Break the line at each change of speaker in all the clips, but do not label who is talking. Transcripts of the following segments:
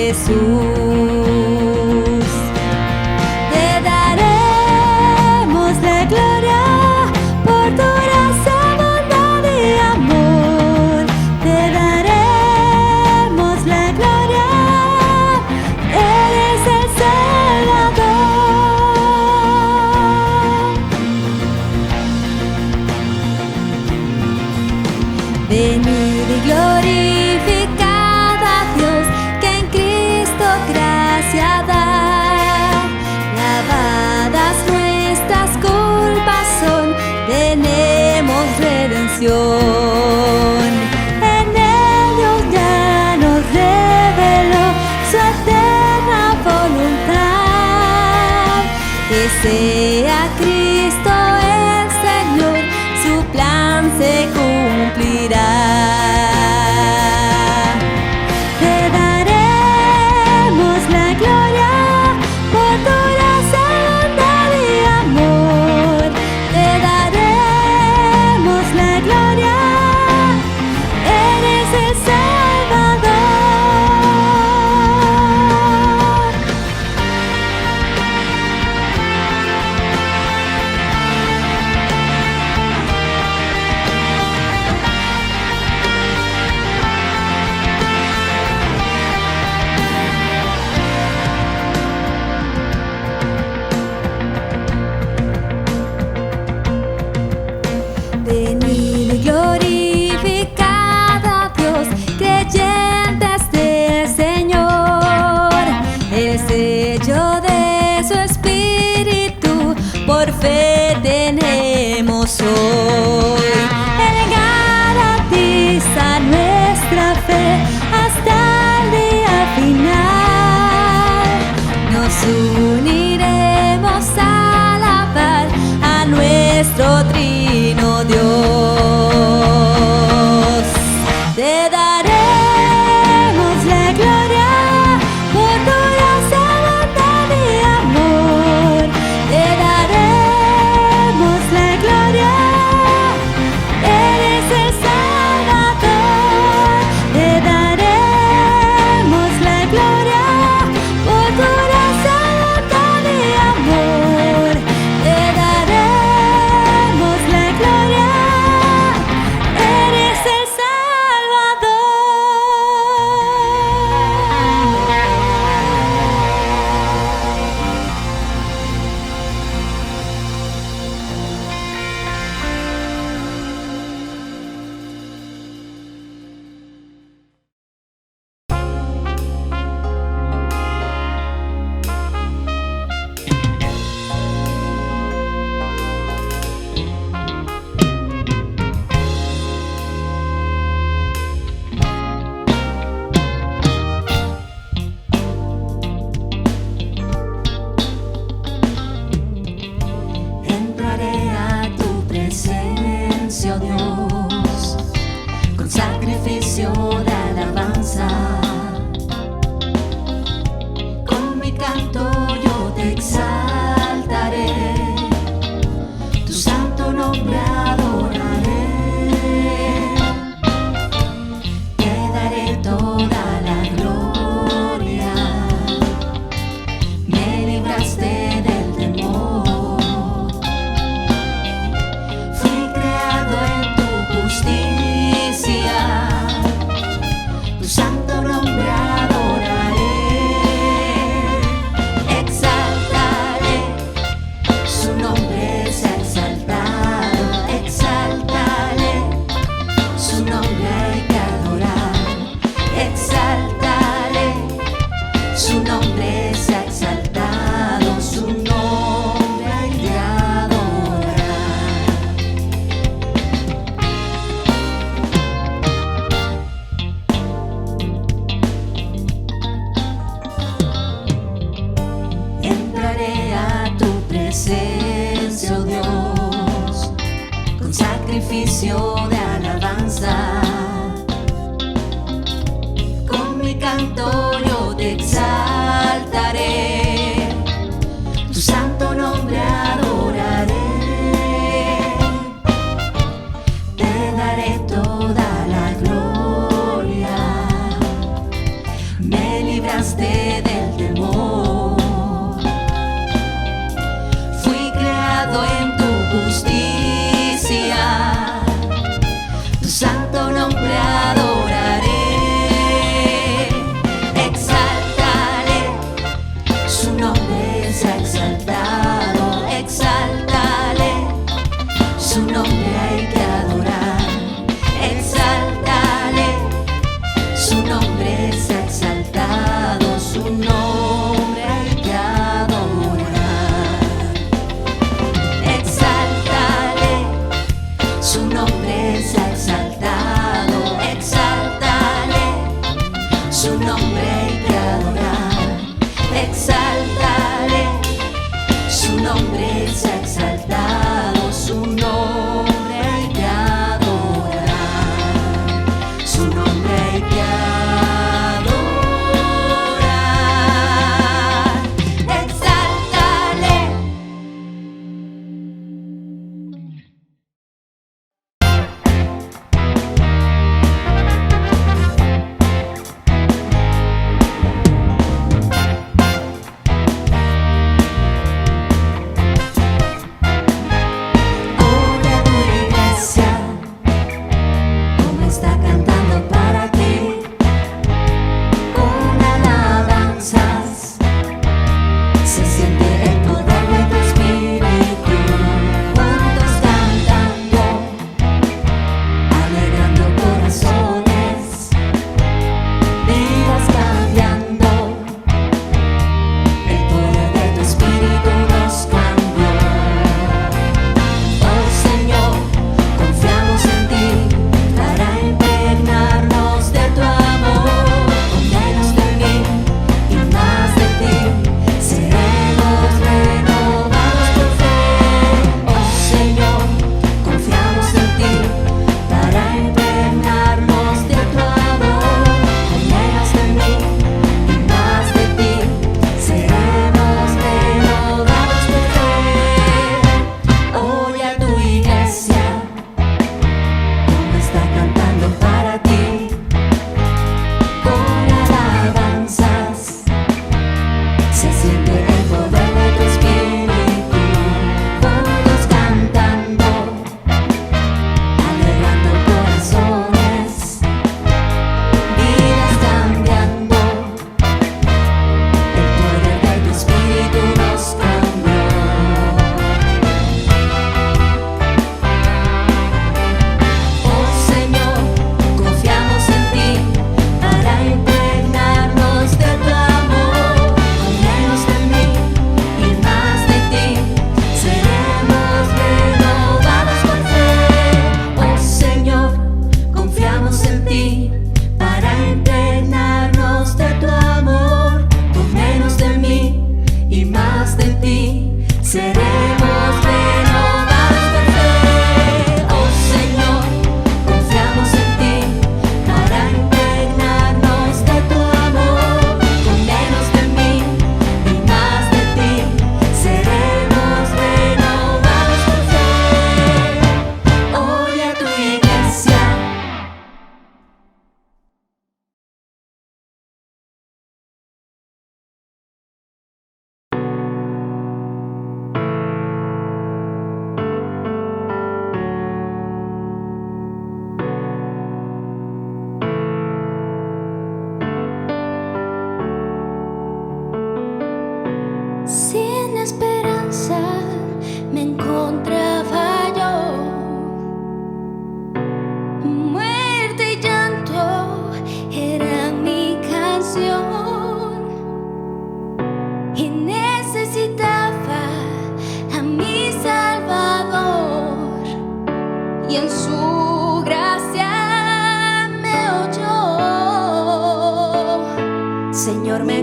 Jesús. Te daremos la gloria por tu gracia, bondad y amor. Te daremos la gloria, eres el Salvador. Venid y glorificad a Dios, que en Cristo gracia da. Lavadas nuestras culpas son, tenemos redención. En Él Dios ya nos reveló su eterna voluntad, que sea Cristo el Señor, su plan se cumplirá. Te daremos la gloria por tu gracia, bondad y amor. Te daremos la gloria, eres el Salvador. Venid y glorificad a Dios, creyentes del Señor. El sello de su Espíritu por fe tenemos hoy. Él garantiza nuestra fe hasta el día final. Nos uniremos a alabar a nuestro Trino Dios. Te daremos la gloria por tu gracia, bondad y amor. Te daremos la gloria, eres el Salvador. Te daremos la gloria por tu gracia, bondad y amor. Te daremos la gloria, eres el Salvador. Entraré a tu presencia, oh Dios, con sacrificio de alabanza. Con mi canto yo te exaltaré, tu santo nombre adoraré. Te daré toda la gloria, me libraste del temor. Fui creado en tu justicia, tu santo nombre adoraré. Exaltaré, su nombre es exaltado. Exaltaré, su nombre hay que adorar. Exaltaré, su nombre es exaltado. Su nombre hay que adorar. Entraré a tu presencia, oh Dios, con sacrificio de alabanza. Con mi canto yo te exaltaré, tu santo nombre adoraré. Te daré toda la gloria, me libraste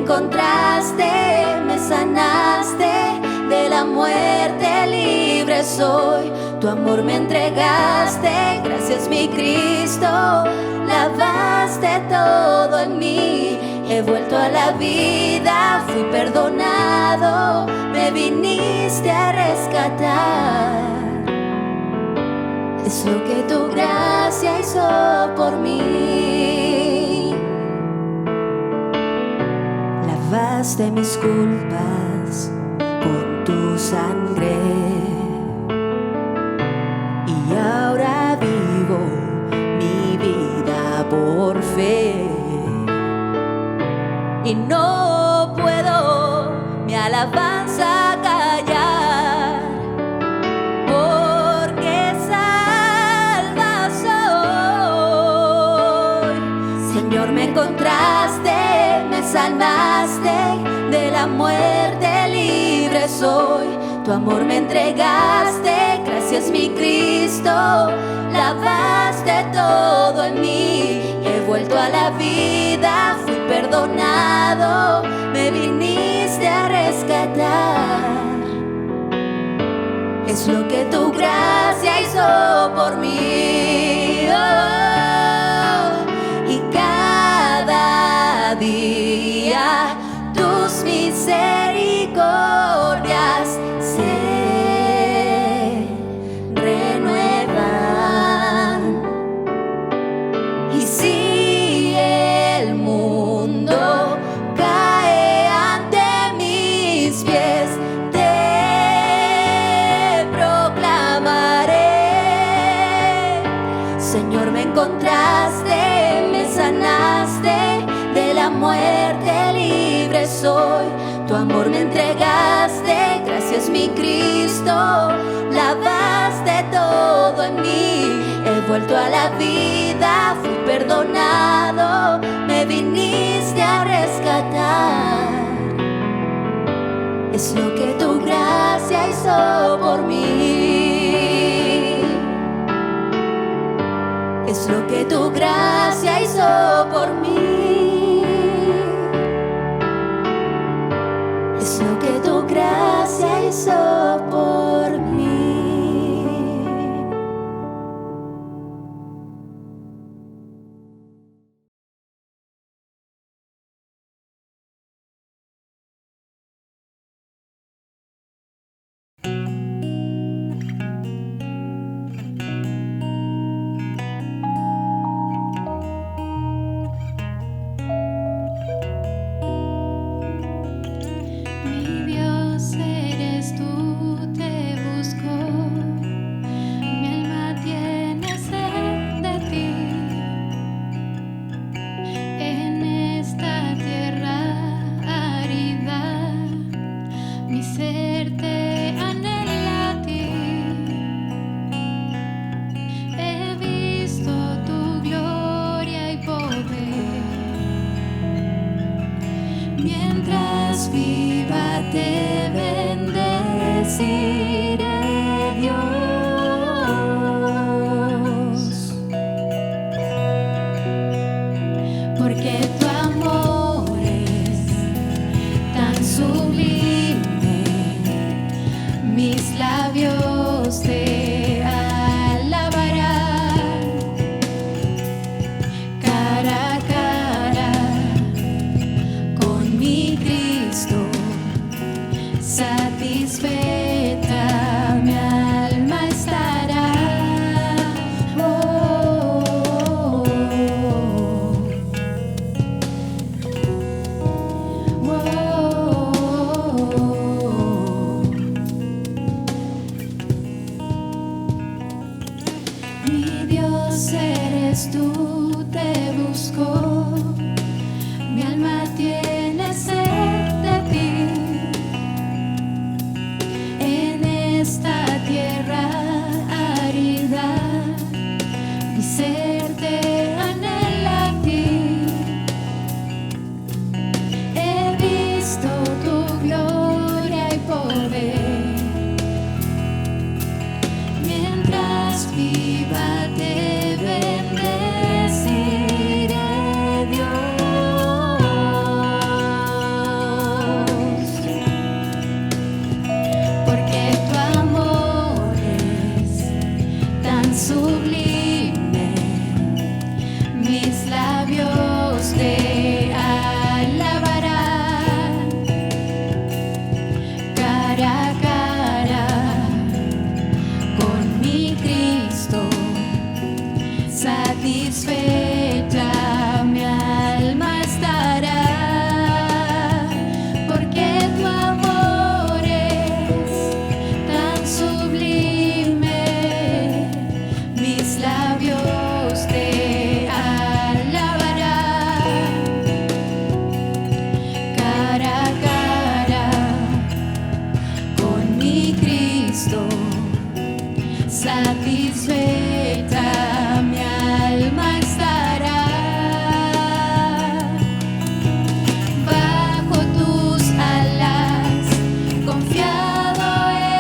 encontraste, me sanaste, de la muerte libre soy. Tu amor me entregaste, gracias mi Cristo, lavaste todo en mí. He vuelto a la vida, fui perdonado, me viniste a rescatar. Es lo que tu gracia hizo por mí. Lavaste mis culpas con tu sangre y ahora vivo mi vida por fe. Y no puedo mi alabanza callar, porque salva soy. Señor, me encontraste, me sanaste, de la muerte libre soy. Tu amor me entregaste, gracias mi Cristo, lavaste todo en mí. He vuelto a la vida, fui perdonado, me viniste a rescatar. Es lo que tu gracia hizo por mí. Oh, y cada día tus misericordias se renuevan. Y si el mundo cae ante mis pies, te proclamaré. Señor, me encontraste, me sanaste, de la muerte libre soy. Tu amor me entregaste, gracias mi Cristo, lavaste todo en mí. He vuelto a la vida, fui perdonado, me viniste a rescatar. Es lo que tu gracia hizo por mí. Es lo que tu gracia hizo por mí. Es lo que tu gracia hizo por mí.
Mi Dios eres tú, te busco, mi alma tiene sed de ti. En esta tierra árida, mi ser te anhela a ti. He visto tu gloria y poder. Mientras viva te bendeciré, Dios, porque tu amor es tan sublime, mis labios te alabarán cara a cara. Con mi Cristo satisfecha mi alma estará. Oh, oh, oh, oh. Mi Dios eres tú, te busco, mi alma tiene sed de ti. En esta tierra árida, mi ser te anhela a ti. He visto tu gloria y poder. Mientras viva te bendeciré, Dios. tan sublime, mis labios te alabarán, cara a cara con mi Cristo, satisfecha mi alma estará, porque tu amor es tan sublime, mis labios te alabarán, cara a cara con mi Cristo, satisfecha mi alma estará. Bajo tus alas confiado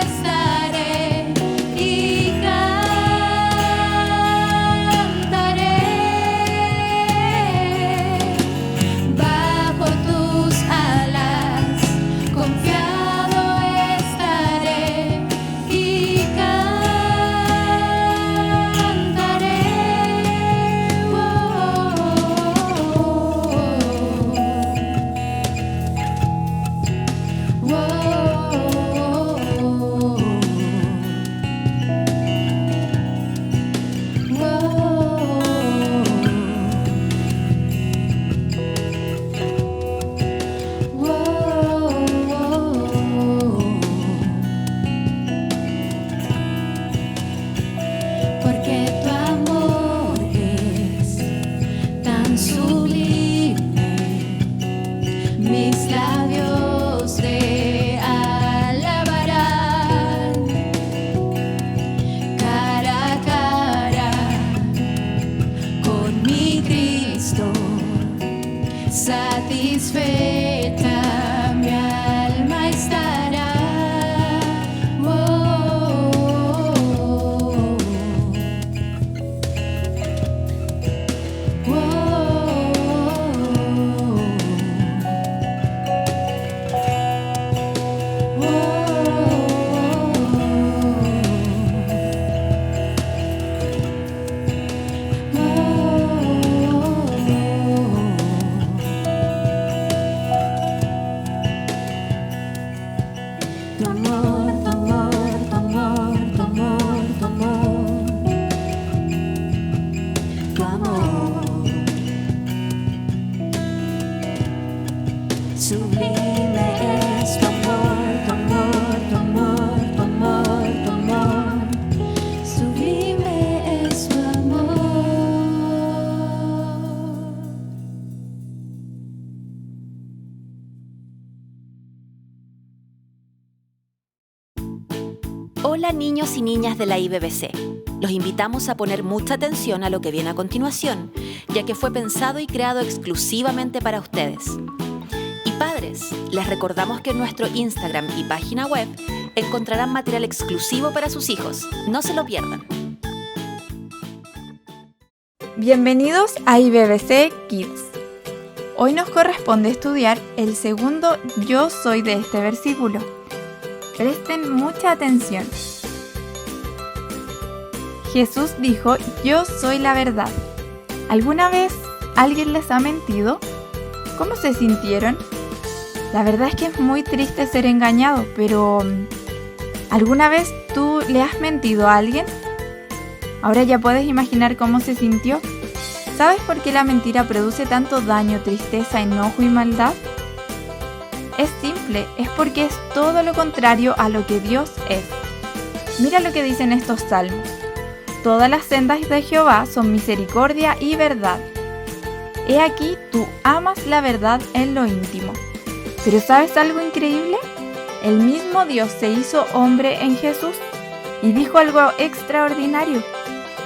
estaré y cantaré. Bajo tus alas confiado estaré y cantaré. Porque tu amor es tan sublime, mis labios te alabarán, cara a cara con mi Cristo, satisfecha mi alma estará. Tu amor, tu amor, tu amor, tu amor, tu amor, tu amor, sublime es tu amor, tu amor, tu amor, tu amor, tu amor, sublime es tu amor.
Hola niños y niñas de la IBBC. Los invitamos a poner mucha atención a lo que viene a continuación, ya que fue pensado y creado exclusivamente para ustedes. Y padres, les recordamos que en nuestro Instagram y página web encontrarán material exclusivo para sus hijos. No se lo pierdan.
Bienvenidos a IBBC Kids. Hoy nos corresponde estudiar el segundo yo soy de este versículo. Presten mucha atención. Jesús dijo, yo soy la verdad. ¿Alguna vez alguien les ha mentido? ¿Cómo se sintieron? La verdad es que es muy triste ser engañado, pero ¿alguna vez tú le has mentido a alguien? Ahora ya puedes imaginar cómo se sintió. ¿Sabes por qué la mentira produce tanto daño, tristeza, enojo y maldad? Es simple, es porque es todo lo contrario a lo que Dios es. Mira lo que dicen estos salmos. Todas las sendas de Jehová son misericordia y verdad. He aquí, tú amas la verdad en lo íntimo. Pero ¿sabes algo increíble? El mismo Dios se hizo hombre en Jesús y dijo algo extraordinario.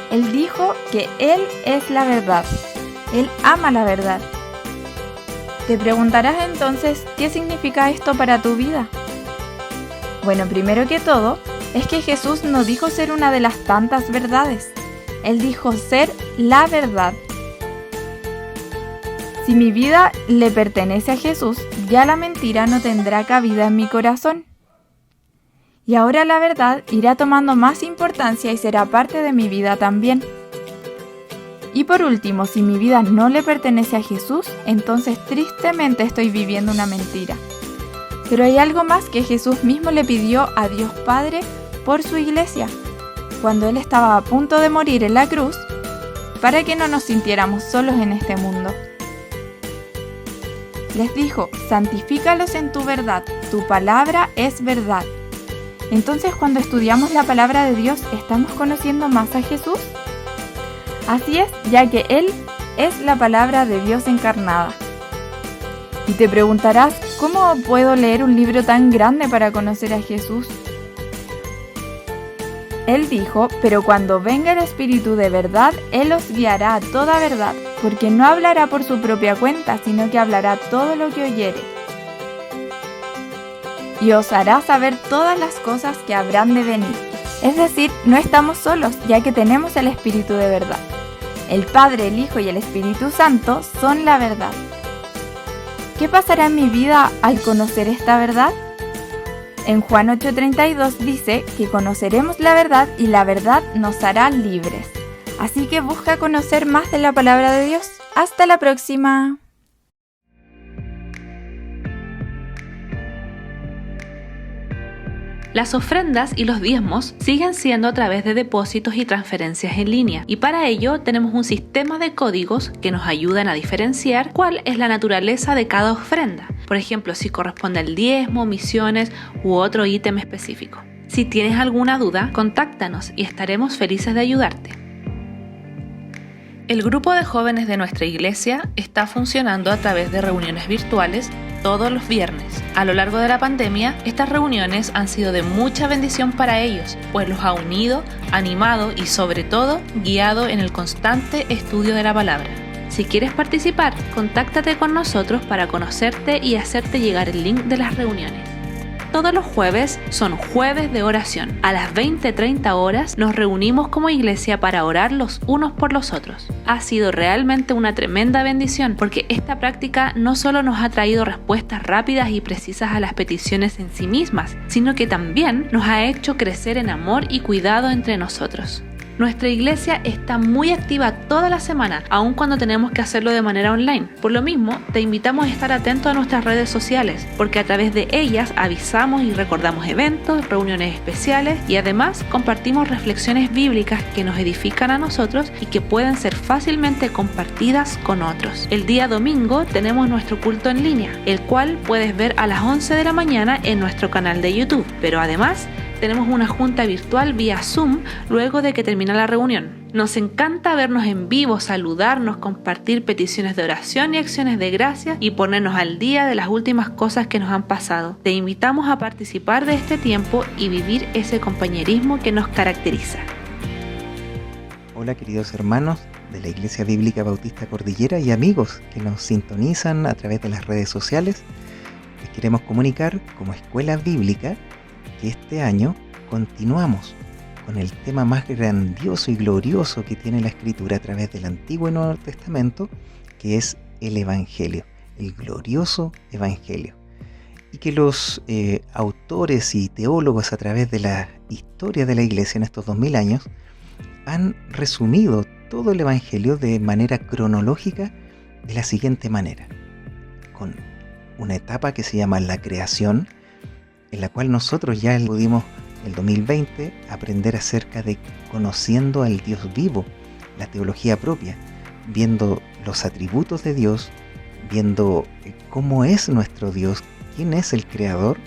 Él dijo que Él es la verdad. Él ama la verdad. Te preguntarás entonces, ¿qué significa esto para tu vida? Bueno, primero que todo, es que Jesús no dijo ser una de las tantas verdades. Él dijo ser la verdad. Si mi vida le pertenece a Jesús, ya la mentira no tendrá cabida en mi corazón. Y ahora la verdad irá tomando más importancia y será parte de mi vida también. Y por último, si mi vida no le pertenece a Jesús, entonces tristemente estoy viviendo una mentira. Pero hay algo más que Jesús mismo le pidió a Dios Padre por su iglesia, cuando Él estaba a punto de morir en la cruz, para que no nos sintiéramos solos en este mundo. Les dijo: santifícalos en tu verdad, tu palabra es verdad. Entonces, cuando estudiamos la palabra de Dios, ¿estamos conociendo más a Jesús? Así es, ya que Él es la palabra de Dios encarnada. Y te preguntarás, ¿cómo puedo leer un libro tan grande para conocer a Jesús? Él dijo: pero cuando venga el Espíritu de verdad, Él os guiará a toda verdad, porque no hablará por su propia cuenta, sino que hablará todo lo que oyere. Y os hará saber todas las cosas que habrán de venir. Es decir, no estamos solos, ya que tenemos el Espíritu de verdad. El Padre, el Hijo y el Espíritu Santo son la verdad. ¿Qué pasará en mi vida al conocer esta verdad? En Juan 8:32 dice que conoceremos la verdad y la verdad nos hará libres. Así que busca conocer más de la palabra de Dios. ¡Hasta la próxima!
Las ofrendas y los diezmos siguen siendo a través de depósitos y transferencias en línea, y para ello tenemos un sistema de códigos que nos ayudan a diferenciar cuál es la naturaleza de cada ofrenda. Por ejemplo, si corresponde al diezmo, misiones u otro ítem específico. Si tienes alguna duda, contáctanos y estaremos felices de ayudarte. El grupo de jóvenes de nuestra iglesia está funcionando a través de reuniones virtuales todos los viernes. A lo largo de la pandemia, estas reuniones han sido de mucha bendición para ellos, pues los ha unido, animado y sobre todo guiado en el constante estudio de la palabra. Si quieres participar, contáctate con nosotros para conocerte y hacerte llegar el link de las reuniones. Todos los jueves son jueves de oración. A las 20:30 horas nos reunimos como iglesia para orar los unos por los otros. Ha sido realmente una tremenda bendición porque esta práctica no solo nos ha traído respuestas rápidas y precisas a las peticiones en sí mismas, sino que también nos ha hecho crecer en amor y cuidado entre nosotros. Nuestra iglesia está muy activa toda la semana, aun cuando tenemos que hacerlo de manera online. Por lo mismo, te invitamos a estar atento a nuestras redes sociales, porque a través de ellas avisamos y recordamos eventos, reuniones especiales y además compartimos reflexiones bíblicas que nos edifican a nosotros y que pueden ser fácilmente compartidas con otros. El día domingo tenemos nuestro culto en línea, el cual puedes ver a las 11 de la mañana en nuestro canal de YouTube, pero además tenemos una junta virtual vía Zoom luego de que termina la reunión. Nos encanta vernos en vivo, saludarnos, compartir peticiones de oración y acciones de gracias y ponernos al día de las últimas cosas que nos han pasado. Te invitamos a participar de este tiempo y vivir ese compañerismo que nos caracteriza.
Hola queridos hermanos de la Iglesia Bíblica Bautista Cordillera y amigos que nos sintonizan a través de las redes sociales. Les queremos comunicar como Escuela Bíblica que este año continuamos con el tema más grandioso y glorioso que tiene la Escritura a través del Antiguo y Nuevo Testamento, que es el Evangelio, el glorioso Evangelio. Y que los autores y teólogos a través de la historia de la Iglesia en estos 2000 años han resumido todo el Evangelio de manera cronológica de la siguiente manera, con una etapa que se llama la creación, en la cual nosotros ya pudimos, en el 2020, aprender acerca de conociendo al Dios vivo, la teología propia, viendo los atributos de Dios, viendo cómo es nuestro Dios, quién es el Creador,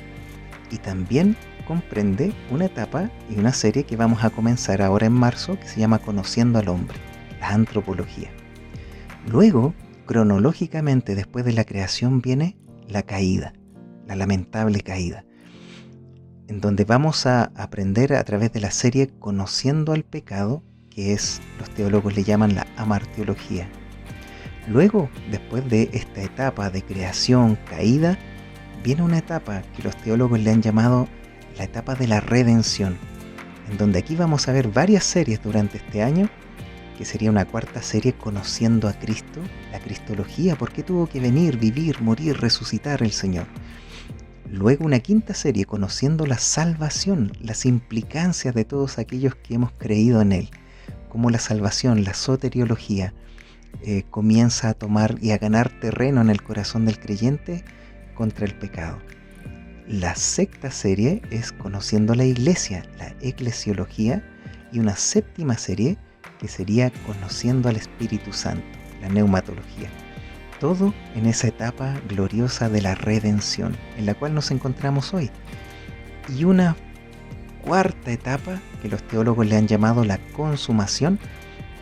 y también comprende una etapa y una serie que vamos a comenzar ahora en marzo, que se llama Conociendo al Hombre, la antropología. Luego, cronológicamente, después de la creación, viene la caída, la lamentable caída, en donde vamos a aprender a través de la serie Conociendo al Pecado, que es, los teólogos le llaman la amartiología. Luego, después de esta etapa de creación, caída, viene una etapa que los teólogos le han llamado la etapa de la redención, en donde aquí vamos a ver varias series durante este año, que sería una cuarta serie Conociendo a Cristo, la cristología, por qué tuvo que venir, vivir, morir, resucitar el Señor. Luego una quinta serie, conociendo la salvación, las implicancias de todos aquellos que hemos creído en Él. Cómo la salvación, la soteriología, comienza a tomar y a ganar terreno en el corazón del creyente contra el pecado. La sexta serie es conociendo la iglesia, la eclesiología, y una séptima serie que sería conociendo al Espíritu Santo, la neumatología. Todo en esa etapa gloriosa de la redención, en la cual nos encontramos hoy. Y una cuarta etapa que los teólogos le han llamado la consumación,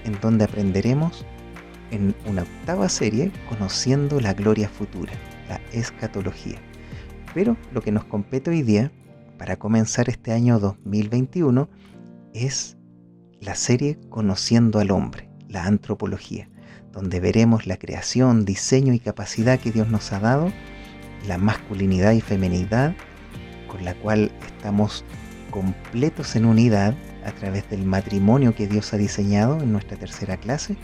en donde aprenderemos en una octava serie conociendo la gloria futura, la escatología. Pero lo que nos compete hoy día, para comenzar este año 2021, es la serie Conociendo al Hombre, la antropología, donde veremos la creación, diseño y capacidad que Dios nos ha dado, la masculinidad y feminidad, con la cual estamos completos en unidad a través del matrimonio que Dios ha diseñado en nuestra tercera clase,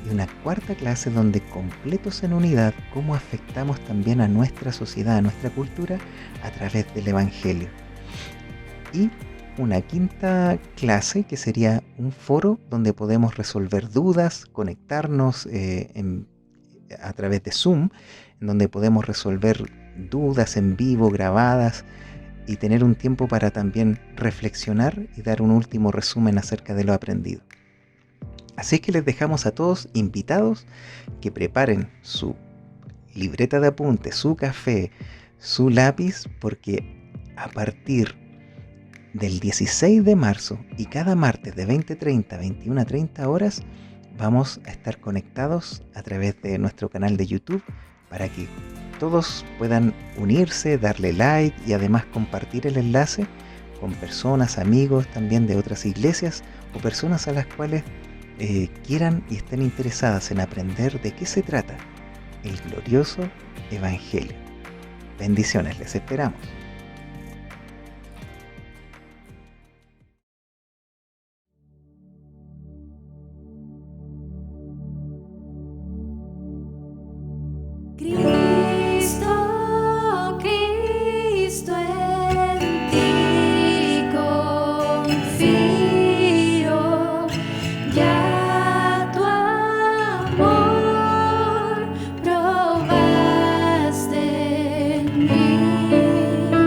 y una cuarta clase donde completos en unidad, cómo afectamos también a nuestra sociedad, a nuestra cultura, a través del Evangelio. Y una quinta clase que sería un foro donde podemos resolver dudas, conectarnos a través de Zoom, en donde podemos resolver dudas en vivo, grabadas, y tener un tiempo para también reflexionar y dar un último resumen acerca de lo aprendido. Así que les dejamos a todos invitados que preparen su libreta de apuntes, su café, su lápiz, porque a partir del 16 de marzo y cada martes de 20:30 a 21:30 horas vamos a estar conectados a través de nuestro canal de YouTube para que todos puedan unirse, darle like y además compartir el enlace con personas, amigos también de otras iglesias o personas a las cuales quieran y estén interesadas en aprender de qué se trata el glorioso Evangelio. Bendiciones, les esperamos.
Cristo, Cristo, en ti confío, ya tu amor probaste en mí.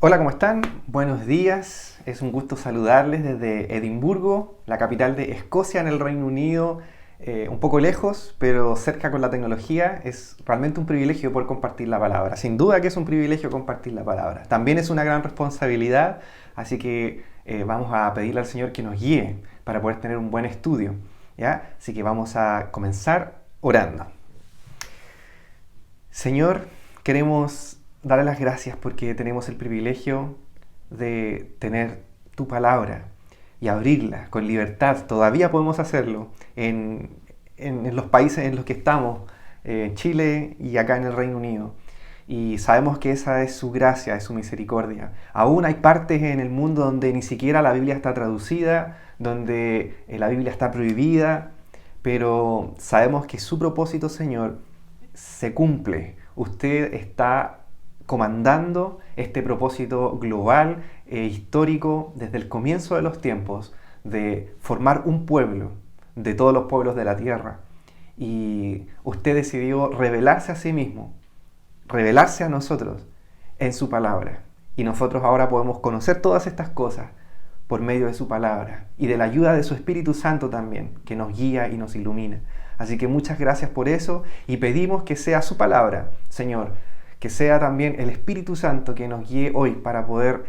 Hola, ¿cómo están? Buenos días. Es un gusto saludarles desde Edimburgo, la capital de Escocia en el Reino Unido. Un poco lejos, pero cerca con la tecnología. Es realmente un privilegio poder compartir la palabra. Sin duda que es un privilegio compartir la palabra. También es una gran responsabilidad, así que vamos a pedirle al Señor que nos guíe para poder tener un buen estudio, ¿ya? Así que vamos a comenzar orando. Señor, queremos darle las gracias porque tenemos el privilegio de tener tu palabra y abrirla con libertad. Todavía podemos hacerlo en los países en los que estamos, en Chile y acá en el Reino Unido. Y sabemos que esa es su gracia, es su misericordia. Aún hay partes en el mundo donde ni siquiera la Biblia está traducida, donde la Biblia está prohibida, pero sabemos que su propósito, Señor, se cumple. Usted está comandando este propósito global e histórico desde el comienzo de los tiempos de formar un pueblo de todos los pueblos de la tierra. Y usted decidió revelarse a sí mismo, revelarse a nosotros en su palabra. Y nosotros ahora podemos conocer todas estas cosas por medio de su palabra y de la ayuda de su Espíritu Santo también, que nos guía y nos ilumina. Así que muchas gracias por eso y pedimos que sea su palabra, Señor, que sea también el Espíritu Santo que nos guíe hoy para poder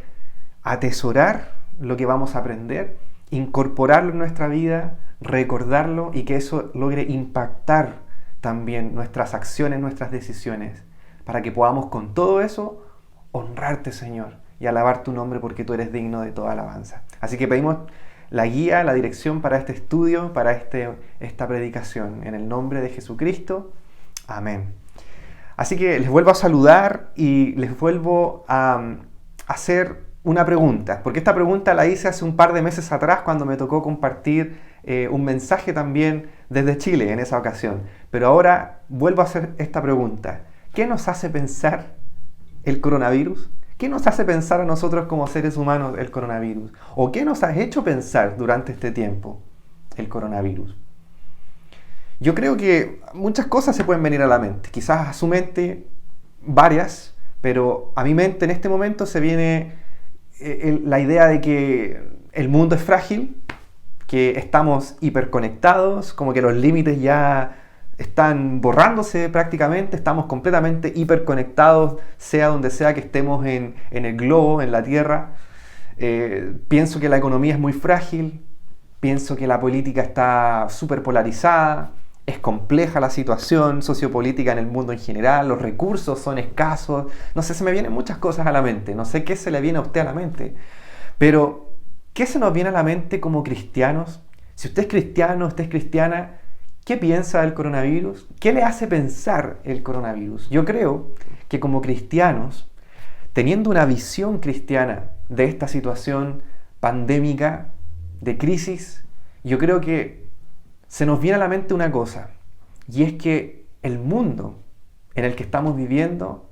atesorar lo que vamos a aprender, incorporarlo en nuestra vida, recordarlo y que eso logre impactar también nuestras acciones, nuestras decisiones, para que podamos con todo eso honrarte, Señor, y alabar tu nombre porque tú eres digno de toda alabanza. Así que pedimos la guía, la dirección para este estudio, para esta predicación. En el nombre de Jesucristo. Amén. Así que les vuelvo a saludar y les vuelvo a hacer una pregunta, porque esta pregunta la hice hace un par de meses atrás cuando me tocó compartir un mensaje también desde Chile en esa ocasión. Pero ahora vuelvo a hacer esta pregunta. ¿Qué nos hace pensar el coronavirus? ¿Qué nos hace pensar a nosotros como seres humanos el coronavirus? ¿O qué nos ha hecho pensar durante este tiempo el coronavirus? Yo creo que muchas cosas se pueden venir a la mente. Quizás a su mente varias, pero a mi mente en este momento se viene la idea de que el mundo es frágil, que estamos hiperconectados, como que los límites ya están borrándose prácticamente, estamos completamente hiperconectados, sea donde sea que estemos en el globo, en la Tierra. Pienso que la economía es muy frágil, pienso que la política está súper polarizada, es compleja la situación sociopolítica en el mundo en general, los recursos son escasos, no sé, se me vienen muchas cosas a la mente, no sé qué se le viene a usted a la mente, pero ¿qué se nos viene a la mente como cristianos? Si usted es cristiano, usted es cristiana, ¿qué piensa del coronavirus? ¿Qué le hace pensar el coronavirus? Yo creo que como cristianos, teniendo una visión cristiana de esta situación pandémica, de crisis, yo creo que se nos viene a la mente una cosa, y es que el mundo en el que estamos viviendo,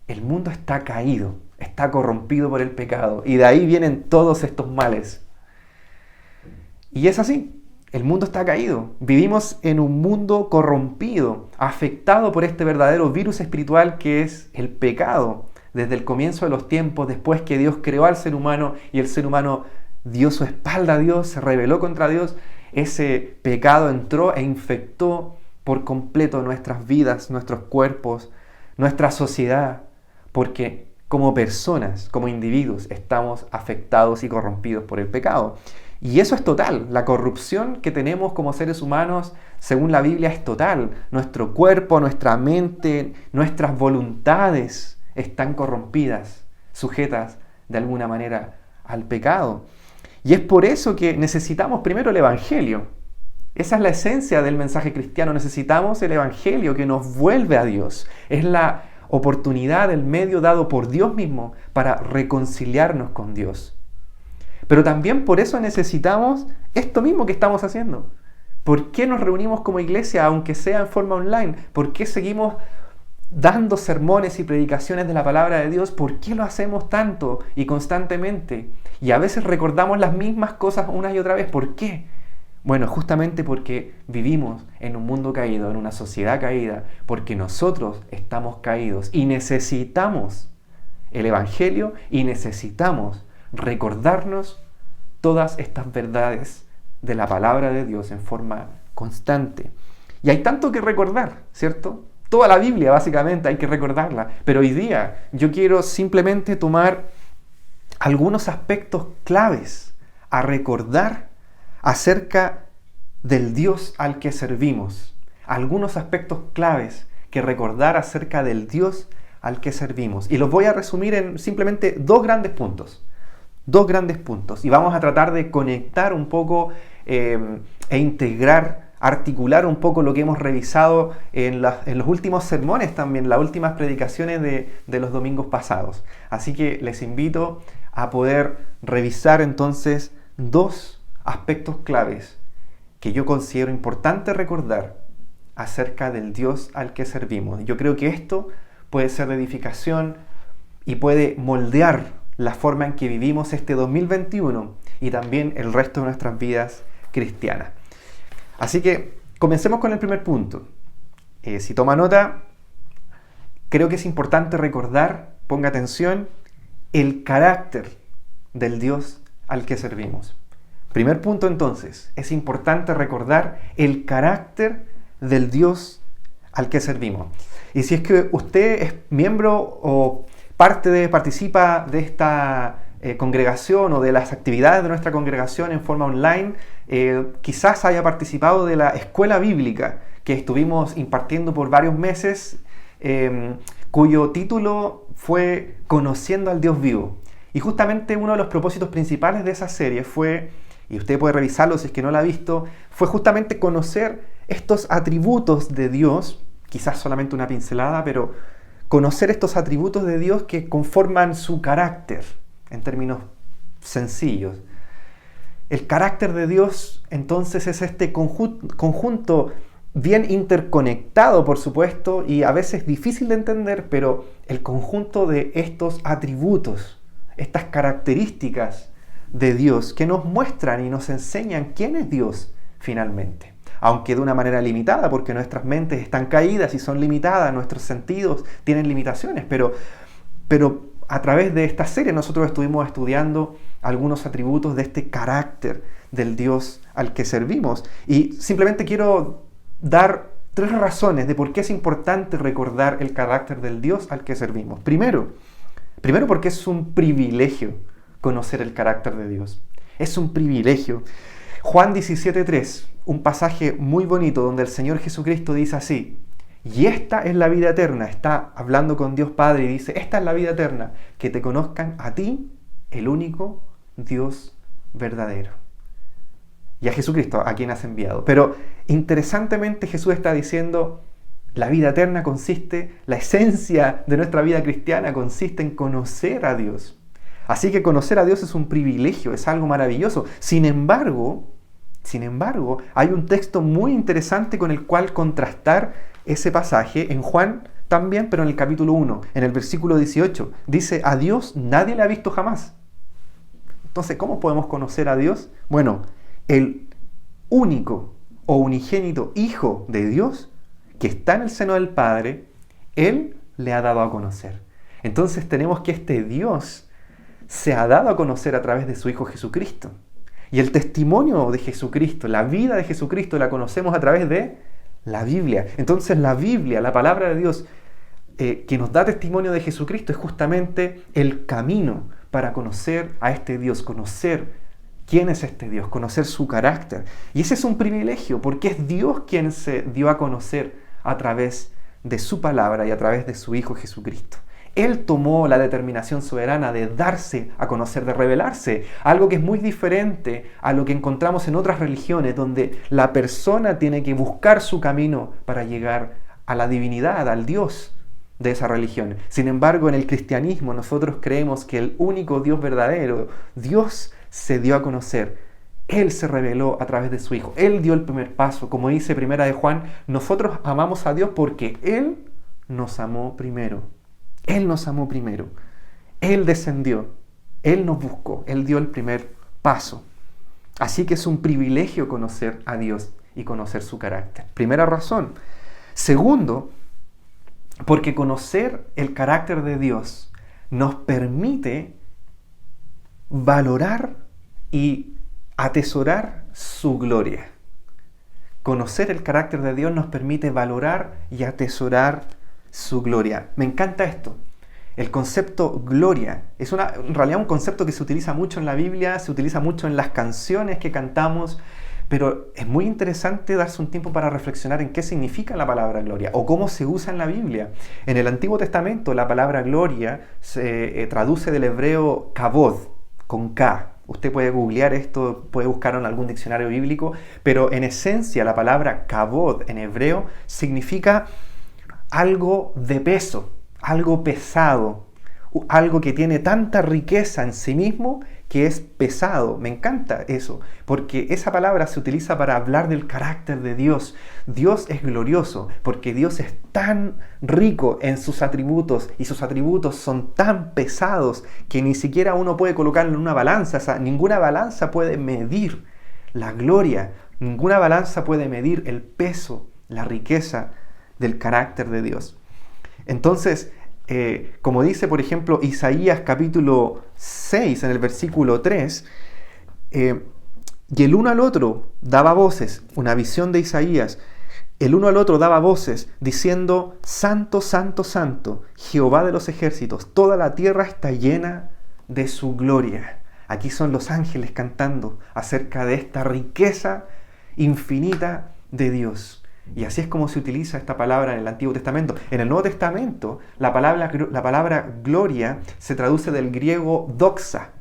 el mundo está caído, está corrompido por el pecado, y de ahí vienen todos estos males. Y es así, el mundo está caído, vivimos en un mundo corrompido, afectado por este verdadero virus espiritual que es el pecado, desde el comienzo de los tiempos, después que Dios creó al ser humano, y el ser humano dio su espalda a Dios, se rebeló contra Dios. Ese pecado entró e infectó por completo nuestras vidas, nuestros cuerpos, nuestra sociedad, porque como personas, como individuos, estamos afectados y corrompidos por el pecado. Y eso es total, la corrupción que tenemos como seres humanos, según la Biblia, es total. Nuestro cuerpo, nuestra mente, nuestras voluntades están corrompidas, sujetas de alguna manera al pecado. Y es por eso que necesitamos primero el Evangelio. Esa es la esencia del mensaje cristiano. Necesitamos el Evangelio que nos vuelve a Dios. Es la oportunidad, el medio dado por Dios mismo para reconciliarnos con Dios. Pero también por eso necesitamos esto mismo que estamos haciendo. ¿Por qué nos reunimos como iglesia, aunque sea en forma online? ¿Por qué seguimos dando sermones y predicaciones de la palabra de Dios? ¿Por qué lo hacemos tanto y constantemente? Y a veces recordamos las mismas cosas una y otra vez. ¿Por qué? Bueno, justamente porque vivimos en un mundo caído, en una sociedad caída, porque nosotros estamos caídos y necesitamos el Evangelio y necesitamos recordarnos todas estas verdades de la palabra de Dios en forma constante. Y hay tanto que recordar, ¿cierto? Toda la Biblia básicamente hay que recordarla, pero hoy día yo quiero simplemente tomar algunos aspectos claves a recordar acerca del Dios al que servimos. Algunos aspectos claves que recordar acerca del Dios al que servimos. Y los voy a resumir en simplemente dos grandes puntos. Y vamos a tratar de conectar un poco e integrar, articular un poco lo que hemos revisado en los últimos sermones también, las últimas predicaciones de los domingos pasados. Así que les invito a poder revisar entonces dos aspectos claves que yo considero importante recordar acerca del Dios al que servimos. Yo creo que esto puede ser de edificación y puede moldear la forma en que vivimos este 2021 y también el resto de nuestras vidas cristianas. Así que comencemos con el primer punto. Si toma nota, creo que es importante recordar, ponga atención, el carácter del Dios al que servimos. Primer punto entonces, es importante recordar el carácter del Dios al que servimos. Y si es que usted es miembro o participa de esta congregación o de las actividades de nuestra congregación en forma online, quizás haya participado de la escuela bíblica que estuvimos impartiendo por varios meses, cuyo título fue Conociendo al Dios Vivo. Y justamente uno de los propósitos principales de esa serie fue, y usted puede revisarlo si es que no la ha visto, fue justamente conocer estos atributos de Dios, quizás solamente una pincelada, pero conocer estos atributos de Dios que conforman su carácter, en términos sencillos. El carácter de Dios, entonces, es este conjunto bien interconectado, por supuesto, y a veces difícil de entender, pero el conjunto de estos atributos, estas características de Dios que nos muestran y nos enseñan quién es Dios finalmente. Aunque de una manera limitada, porque nuestras mentes están caídas y son limitadas, nuestros sentidos tienen limitaciones, pero a través de esta serie nosotros estuvimos estudiando algunos atributos de este carácter del Dios al que servimos. Y simplemente quiero dar 3 razones de por qué es importante recordar el carácter del Dios al que servimos. Primero porque es un privilegio conocer el carácter de Dios. Es un privilegio. Juan 17:3, un pasaje muy bonito donde el Señor Jesucristo dice así: y esta es la vida eterna. Está hablando con Dios Padre y dice: esta es la vida eterna, que te conozcan a ti, el único Dios verdadero, y a Jesucristo, a quien has enviado. Pero interesantemente Jesús está diciendo: la vida eterna consiste, la esencia de nuestra vida cristiana consiste en conocer a Dios. Así que conocer a Dios es un privilegio, es algo maravilloso. Sin embargo, hay un texto muy interesante con el cual contrastar ese pasaje en Juan también, pero en el capítulo 1, en el versículo 18. Dice: a Dios nadie le ha visto jamás. Entonces, ¿cómo podemos conocer a Dios? Bueno, el único o unigénito Hijo de Dios, que está en el seno del Padre, Él le ha dado a conocer. Entonces tenemos que este Dios se ha dado a conocer a través de su Hijo Jesucristo. Y el testimonio de Jesucristo, la vida de Jesucristo, la conocemos a través de la Biblia. Entonces la Biblia, la palabra de Dios, que nos da testimonio de Jesucristo, es justamente el camino para conocer a este Dios, conocer quién es este Dios, conocer su carácter. Y ese es un privilegio, porque es Dios quien se dio a conocer a través de su palabra y a través de su Hijo Jesucristo. Él tomó la determinación soberana de darse a conocer, de revelarse, algo que es muy diferente a lo que encontramos en otras religiones, donde la persona tiene que buscar su camino para llegar a la divinidad, al Dios de esa religión. Sin embargo, en el cristianismo nosotros creemos que el único Dios verdadero, Dios, se dio a conocer. Él se reveló a través de su Hijo. Él dio el primer paso. Como dice Primera de Juan, nosotros amamos a Dios porque Él nos amó primero. Él nos amó primero. Él descendió. Él nos buscó. Él dio el primer paso. Así que es un privilegio conocer a Dios y conocer su carácter. Primera razón. Segundo, porque conocer el carácter de Dios nos permite valorar y atesorar su gloria. Conocer el carácter de Dios nos permite valorar y atesorar su gloria. Me encanta esto. El concepto gloria es en realidad un concepto que se utiliza mucho en la Biblia, se utiliza mucho en las canciones que cantamos, pero es muy interesante darse un tiempo para reflexionar en qué significa la palabra gloria o cómo se usa en la Biblia. En el Antiguo Testamento la palabra gloria se traduce del hebreo kavod, con K. Usted puede googlear esto, puede buscarlo en algún diccionario bíblico, pero en esencia la palabra kavod en hebreo significa algo de peso, algo pesado, algo que tiene tanta riqueza en sí mismo que es pesado. Me encanta eso, porque esa palabra se utiliza para hablar del carácter de Dios. Dios es glorioso, porque Dios es tan rico en sus atributos, y sus atributos son tan pesados que ni siquiera uno puede colocarlo en una balanza. O sea, ninguna balanza puede medir la gloria, ninguna balanza puede medir el peso, la riqueza del carácter de Dios. Entonces, como dice por ejemplo Isaías capítulo 6 en el versículo 3, y el uno al otro daba voces, una visión de Isaías, el uno al otro daba voces diciendo: Santo, Santo, Santo, Jehová de los ejércitos, toda la tierra está llena de su gloria. Aquí son los ángeles cantando acerca de esta riqueza infinita de Dios. Y así es como se utiliza esta palabra en el Antiguo Testamento. En el Nuevo Testamento, la palabra gloria se traduce del griego doxa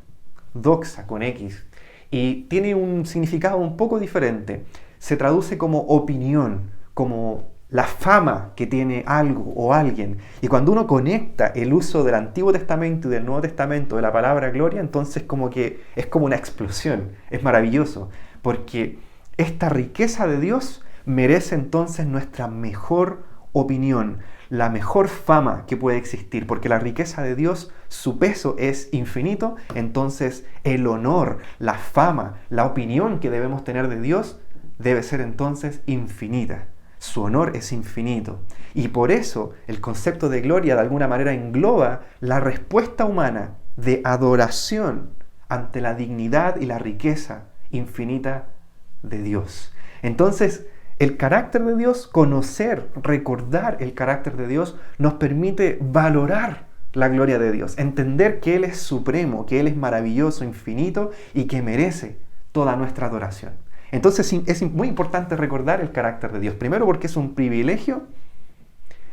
con X, y tiene un significado un poco diferente. Se traduce como opinión, como la fama que tiene algo o alguien. Y cuando uno conecta el uso del Antiguo Testamento y del Nuevo Testamento de la palabra gloria, entonces como que es como una explosión. Es maravilloso, porque esta riqueza de Dios merece entonces nuestra mejor opinión, la mejor fama que puede existir, porque la riqueza de Dios, su peso es infinito. Entonces el honor, la fama, la opinión que debemos tener de Dios debe ser entonces infinita. Su honor es infinito. Y por eso el concepto de gloria de alguna manera engloba la respuesta humana de adoración ante la dignidad y la riqueza infinita de Dios. Entonces, el carácter de Dios, conocer, recordar el carácter de Dios, nos permite valorar la gloria de Dios, entender que Él es supremo, que Él es maravilloso, infinito y que merece toda nuestra adoración. Entonces es muy importante recordar el carácter de Dios. Primero, porque es un privilegio.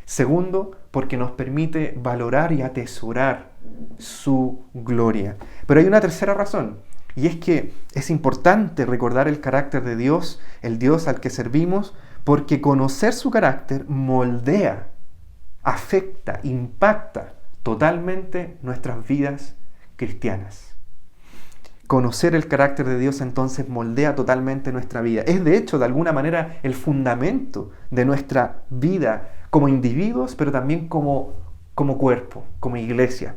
Segundo, porque nos permite valorar y atesorar su gloria. Pero hay una tercera razón. Y es que es importante recordar el carácter de Dios, el Dios al que servimos, porque conocer su carácter moldea, afecta, impacta totalmente nuestras vidas cristianas. Conocer el carácter de Dios entonces moldea totalmente nuestra vida. Es de hecho de alguna manera el fundamento de nuestra vida como individuos, pero también como cuerpo, como iglesia.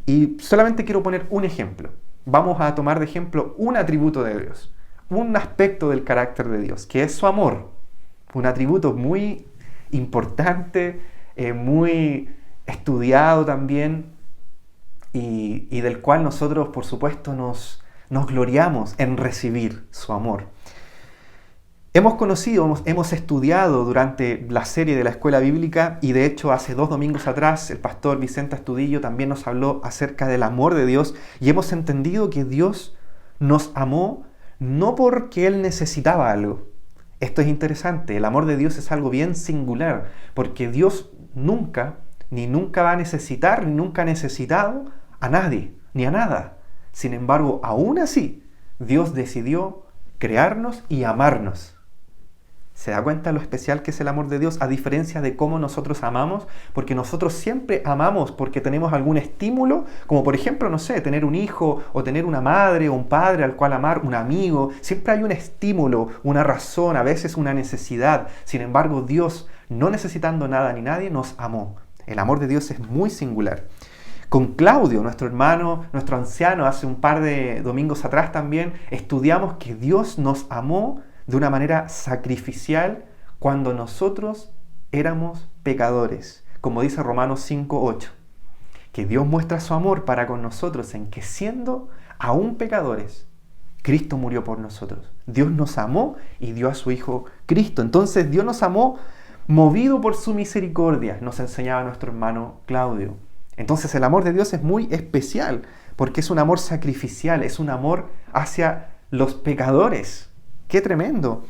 Y solamente quiero poner un ejemplo. Vamos a tomar de ejemplo un atributo de Dios, un aspecto del carácter de Dios, que es su amor. Un atributo muy importante, muy estudiado también, y del cual nosotros, por supuesto, nos gloriamos en recibir su amor. Hemos estudiado durante la serie de la Escuela Bíblica, y de hecho hace 2 domingos atrás el pastor Vicente Astudillo también nos habló acerca del amor de Dios, y hemos entendido que Dios nos amó no porque Él necesitaba algo. Esto es interesante, el amor de Dios es algo bien singular, porque Dios nunca va a necesitar, ni nunca ha necesitado a nadie, ni a nada. Sin embargo, aún así, Dios decidió crearnos y amarnos. ¿Se da cuenta lo especial que es el amor de Dios, a diferencia de cómo nosotros amamos? Porque nosotros siempre amamos porque tenemos algún estímulo, como por ejemplo, no sé, tener un hijo, o tener una madre o un padre al cual amar, un amigo. Siempre hay un estímulo, una razón, a veces una necesidad. Sin embargo, Dios, no necesitando nada ni nadie, nos amó. El amor de Dios es muy singular. Con Claudio, nuestro hermano, nuestro anciano, hace un par de domingos atrás también, estudiamos que Dios nos amó de una manera sacrificial cuando nosotros éramos pecadores, como dice Romanos 5:8, que Dios muestra su amor para con nosotros en que siendo aún pecadores, Cristo murió por nosotros. Dios nos amó y dio a su Hijo Cristo. Entonces Dios nos amó movido por su misericordia, nos enseñaba nuestro hermano Claudio. Entonces el amor de Dios es muy especial porque es un amor sacrificial, es un amor hacia los pecadores. ¡Qué tremendo!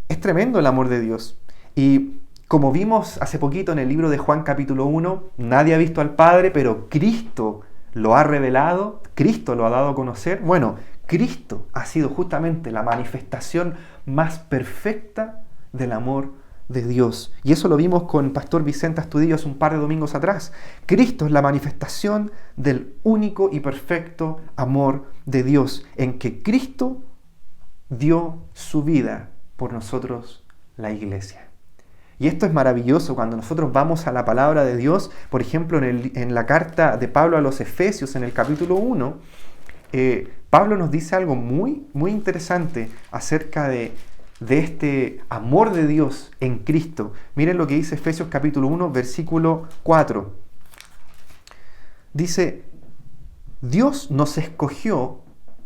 Es tremendo el amor de Dios. Y como vimos hace poquito en el libro de Juan capítulo 1, nadie ha visto al Padre, pero Cristo lo ha revelado, Cristo lo ha dado a conocer. Bueno, Cristo ha sido justamente la manifestación más perfecta del amor de Dios. Y eso lo vimos con Pastor Vicente Astudillo hace un par de domingos atrás. Cristo es la manifestación del único y perfecto amor de Dios, en que Cristo dio su vida por nosotros, la iglesia. Y esto es maravilloso cuando nosotros vamos a la palabra de Dios. Por ejemplo, en la carta de Pablo a los Efesios, en el capítulo 1, Pablo nos dice algo muy, muy interesante acerca de este amor de Dios en Cristo. Miren lo que dice Efesios capítulo 1, versículo 4. Dice, Dios nos escogió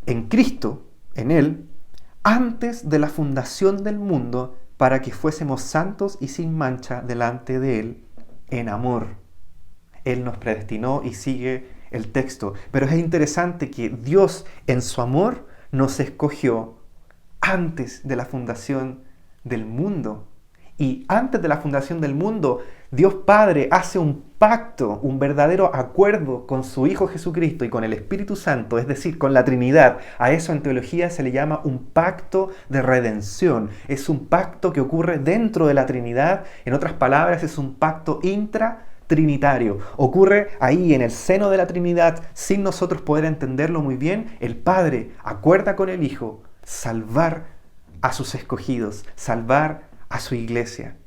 en Cristo, en Él, antes de la fundación del mundo, para que fuésemos santos y sin mancha delante de Él en amor. Él nos predestinó y sigue el texto. Pero es interesante que Dios en su amor nos escogió antes de la fundación del mundo. Y antes de la fundación del mundo, Dios Padre hace un pacto, un verdadero acuerdo con su Hijo Jesucristo y con el Espíritu Santo, es decir, con la Trinidad. A eso en teología se le llama un pacto de redención. Es un pacto que ocurre dentro de la Trinidad. En otras palabras, es un pacto intratrinitario. Ocurre ahí en el seno de la Trinidad, sin nosotros poder entenderlo muy bien. El Padre acuerda con el Hijo salvar a sus escogidos, salvar a su iglesia.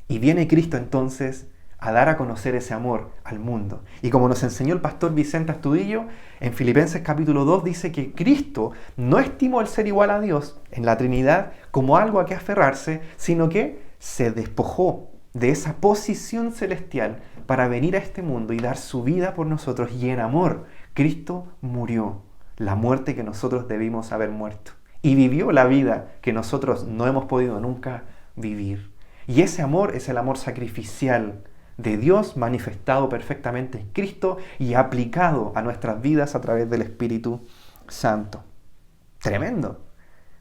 Y viene Cristo entonces a dar a conocer ese amor al mundo. Y como nos enseñó el pastor Vicente Astudillo, en Filipenses capítulo 2 dice que Cristo no estimó el ser igual a Dios en la Trinidad como algo a que aferrarse, sino que se despojó de esa posición celestial para venir a este mundo y dar su vida por nosotros. Y en amor, Cristo murió la muerte que nosotros debimos haber muerto. Y vivió la vida que nosotros no hemos podido nunca vivir. Y ese amor es el amor sacrificial de Dios manifestado perfectamente en Cristo y aplicado a nuestras vidas a través del Espíritu Santo. Tremendo.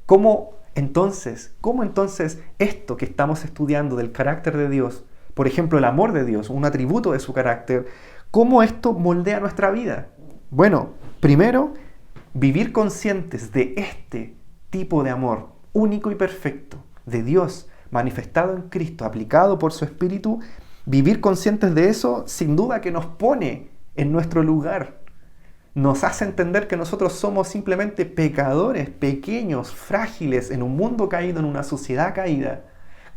¿Cómo entonces esto que estamos estudiando del carácter de Dios, por ejemplo el amor de Dios, un atributo de su carácter, cómo esto moldea nuestra vida? Bueno, primero, vivir conscientes de este tipo de amor único y perfecto de Dios manifestado en Cristo, aplicado por su Espíritu. Vivir conscientes de eso, sin duda que nos pone en nuestro lugar. Nos hace entender que nosotros somos simplemente pecadores, pequeños, frágiles, en un mundo caído, en una sociedad caída,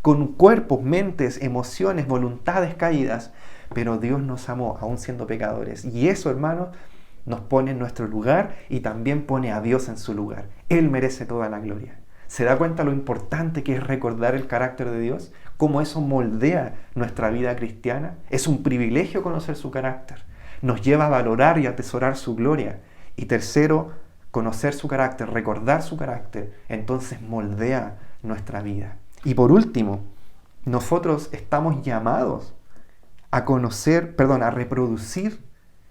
con cuerpos, mentes, emociones, voluntades caídas. Pero Dios nos amó aún siendo pecadores. Y eso, hermanos, nos pone en nuestro lugar y también pone a Dios en su lugar. Él merece toda la gloria. ¿Se da cuenta lo importante que es recordar el carácter de Dios? ¿Cómo eso moldea nuestra vida cristiana? Es un privilegio conocer su carácter. Nos lleva a valorar y atesorar su gloria. Y tercero, conocer su carácter, recordar su carácter, entonces moldea nuestra vida. Y por último, nosotros estamos llamados a reproducir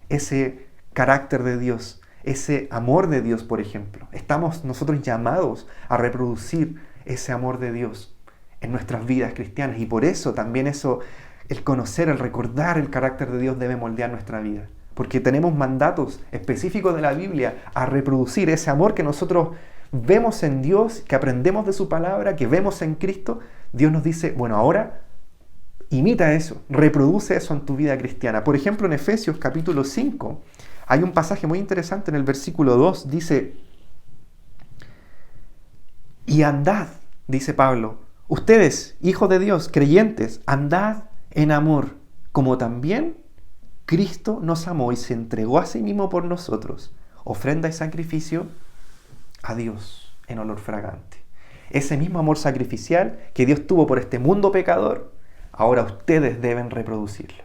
ese carácter de Dios, ese amor de Dios, por ejemplo. Estamos nosotros llamados a reproducir ese amor de Dios en nuestras vidas cristianas. Y por eso también el conocer, el recordar el carácter de Dios debe moldear nuestra vida. Porque tenemos mandatos específicos de la Biblia a reproducir ese amor que nosotros vemos en Dios, que aprendemos de su palabra, que vemos en Cristo. Dios nos dice, bueno, ahora imita eso, reproduce eso en tu vida cristiana. Por ejemplo, en Efesios capítulo 5, hay un pasaje muy interesante en el versículo 2, dice, y andad, dice Pablo, ustedes, hijos de Dios, creyentes, andad en amor, como también Cristo nos amó y se entregó a sí mismo por nosotros, ofrenda y sacrificio a Dios en olor fragante. Ese mismo amor sacrificial que Dios tuvo por este mundo pecador, ahora ustedes deben reproducirlo.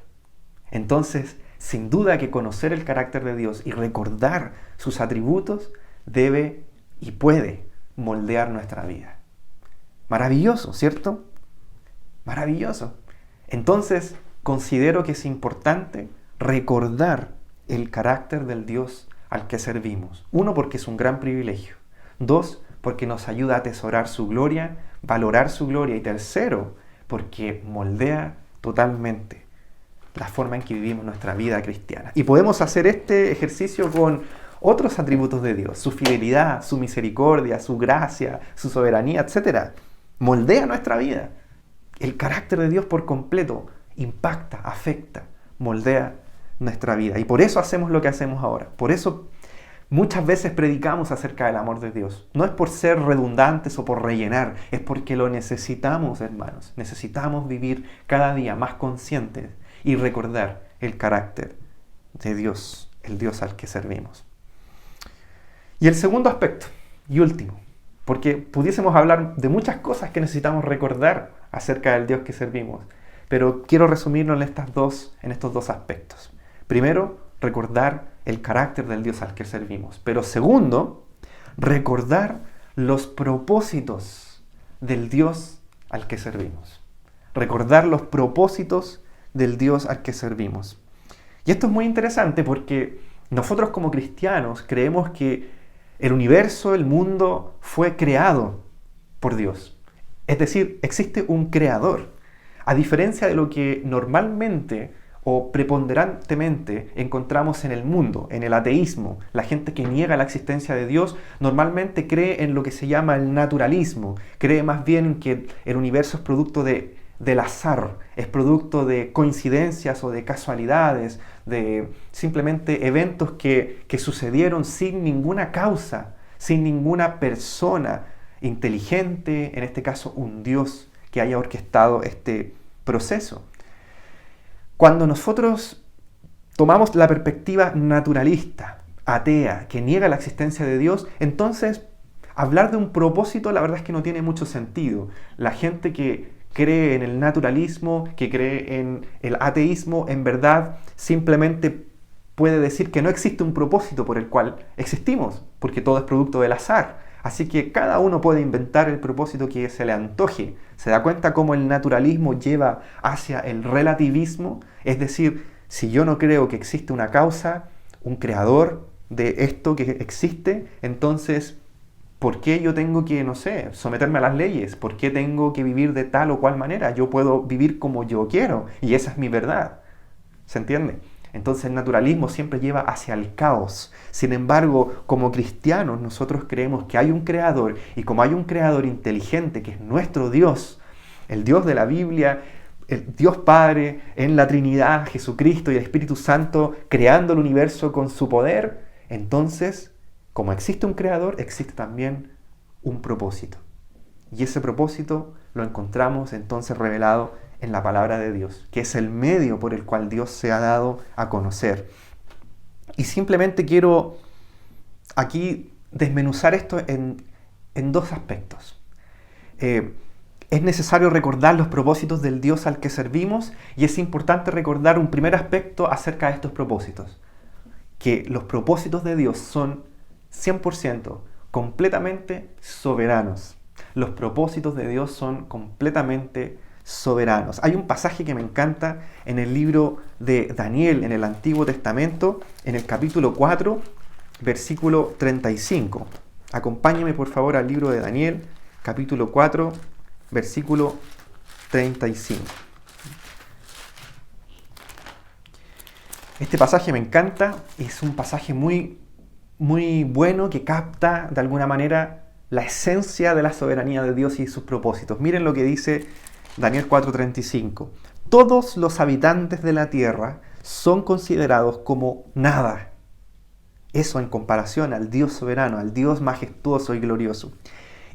Entonces, sin duda que conocer el carácter de Dios y recordar sus atributos debe y puede moldear nuestra vida. Maravilloso, ¿cierto? Maravilloso. Entonces, considero que es importante recordar el carácter del Dios al que servimos. 1, porque es un gran privilegio. 2, porque nos ayuda a atesorar su gloria, valorar su gloria. Y 3, porque moldea totalmente la forma en que vivimos nuestra vida cristiana. Y podemos hacer este ejercicio con otros atributos de Dios: su fidelidad, su misericordia, su gracia, su soberanía, etc. Moldea nuestra vida. El carácter de Dios por completo impacta, afecta, moldea nuestra vida. Y por eso hacemos lo que hacemos ahora. Por eso muchas veces predicamos acerca del amor de Dios. No es por ser redundantes o por rellenar, es porque lo necesitamos, hermanos. Necesitamos vivir cada día más conscientes y recordar el carácter de Dios, el Dios al que servimos. Y el segundo aspecto, y último, porque pudiésemos hablar de muchas cosas que necesitamos recordar acerca del Dios que servimos, pero quiero resumirlo en estos dos aspectos. Primero, recordar el carácter del Dios al que servimos. Pero segundo, recordar los propósitos del Dios al que servimos. Recordar los propósitos del Dios al que servimos. Y esto es muy interesante porque nosotros como cristianos creemos que el universo, el mundo, fue creado por Dios. Es decir, existe un creador. A diferencia de lo que normalmente o preponderantemente encontramos en el mundo, en el ateísmo, la gente que niega la existencia de Dios normalmente cree en lo que se llama el naturalismo, cree más bien en que el universo es producto del azar, es producto de coincidencias o de casualidades, de simplemente eventos que sucedieron sin ninguna causa, sin ninguna persona inteligente, en este caso un Dios que haya orquestado este proceso. Cuando nosotros tomamos la perspectiva naturalista, atea, que niega la existencia de Dios, entonces hablar de un propósito la verdad es que no tiene mucho sentido. La gente que cree en el naturalismo, que cree en el ateísmo, en verdad simplemente puede decir que no existe un propósito por el cual existimos, porque todo es producto del azar. Así que cada uno puede inventar el propósito que se le antoje. ¿Se da cuenta cómo el naturalismo lleva hacia el relativismo? Es decir, si yo no creo que existe una causa, un creador de esto que existe, entonces, ¿por qué yo tengo que, no sé, someterme a las leyes? ¿Por qué tengo que vivir de tal o cual manera? Yo puedo vivir como yo quiero y esa es mi verdad. ¿Se entiende? Entonces el naturalismo siempre lleva hacia el caos. Sin embargo, como cristianos nosotros creemos que hay un creador, y como hay un creador inteligente que es nuestro Dios, el Dios de la Biblia, el Dios Padre en la Trinidad, Jesucristo y el Espíritu Santo creando el universo con su poder, entonces, como existe un creador, existe también un propósito. Y ese propósito lo encontramos entonces revelado en la palabra de Dios, que es el medio por el cual Dios se ha dado a conocer. Y simplemente quiero aquí desmenuzar esto en dos aspectos. Es necesario recordar los propósitos del Dios al que servimos, y es importante recordar un primer aspecto acerca de estos propósitos, que los propósitos de Dios son 100%, completamente soberanos. Los propósitos de Dios son completamente soberanos. Hay un pasaje que me encanta en el libro de Daniel, en el Antiguo Testamento, en el capítulo 4, versículo 35. Acompáñeme por favor al libro de Daniel, capítulo 4, versículo 35. Este pasaje me encanta, es un pasaje muy bueno que capta de alguna manera la esencia de la soberanía de Dios y sus propósitos. Miren lo que dice Daniel 4:35. Todos los habitantes de la tierra son considerados como nada. Eso en comparación al Dios soberano, al Dios majestuoso y glorioso.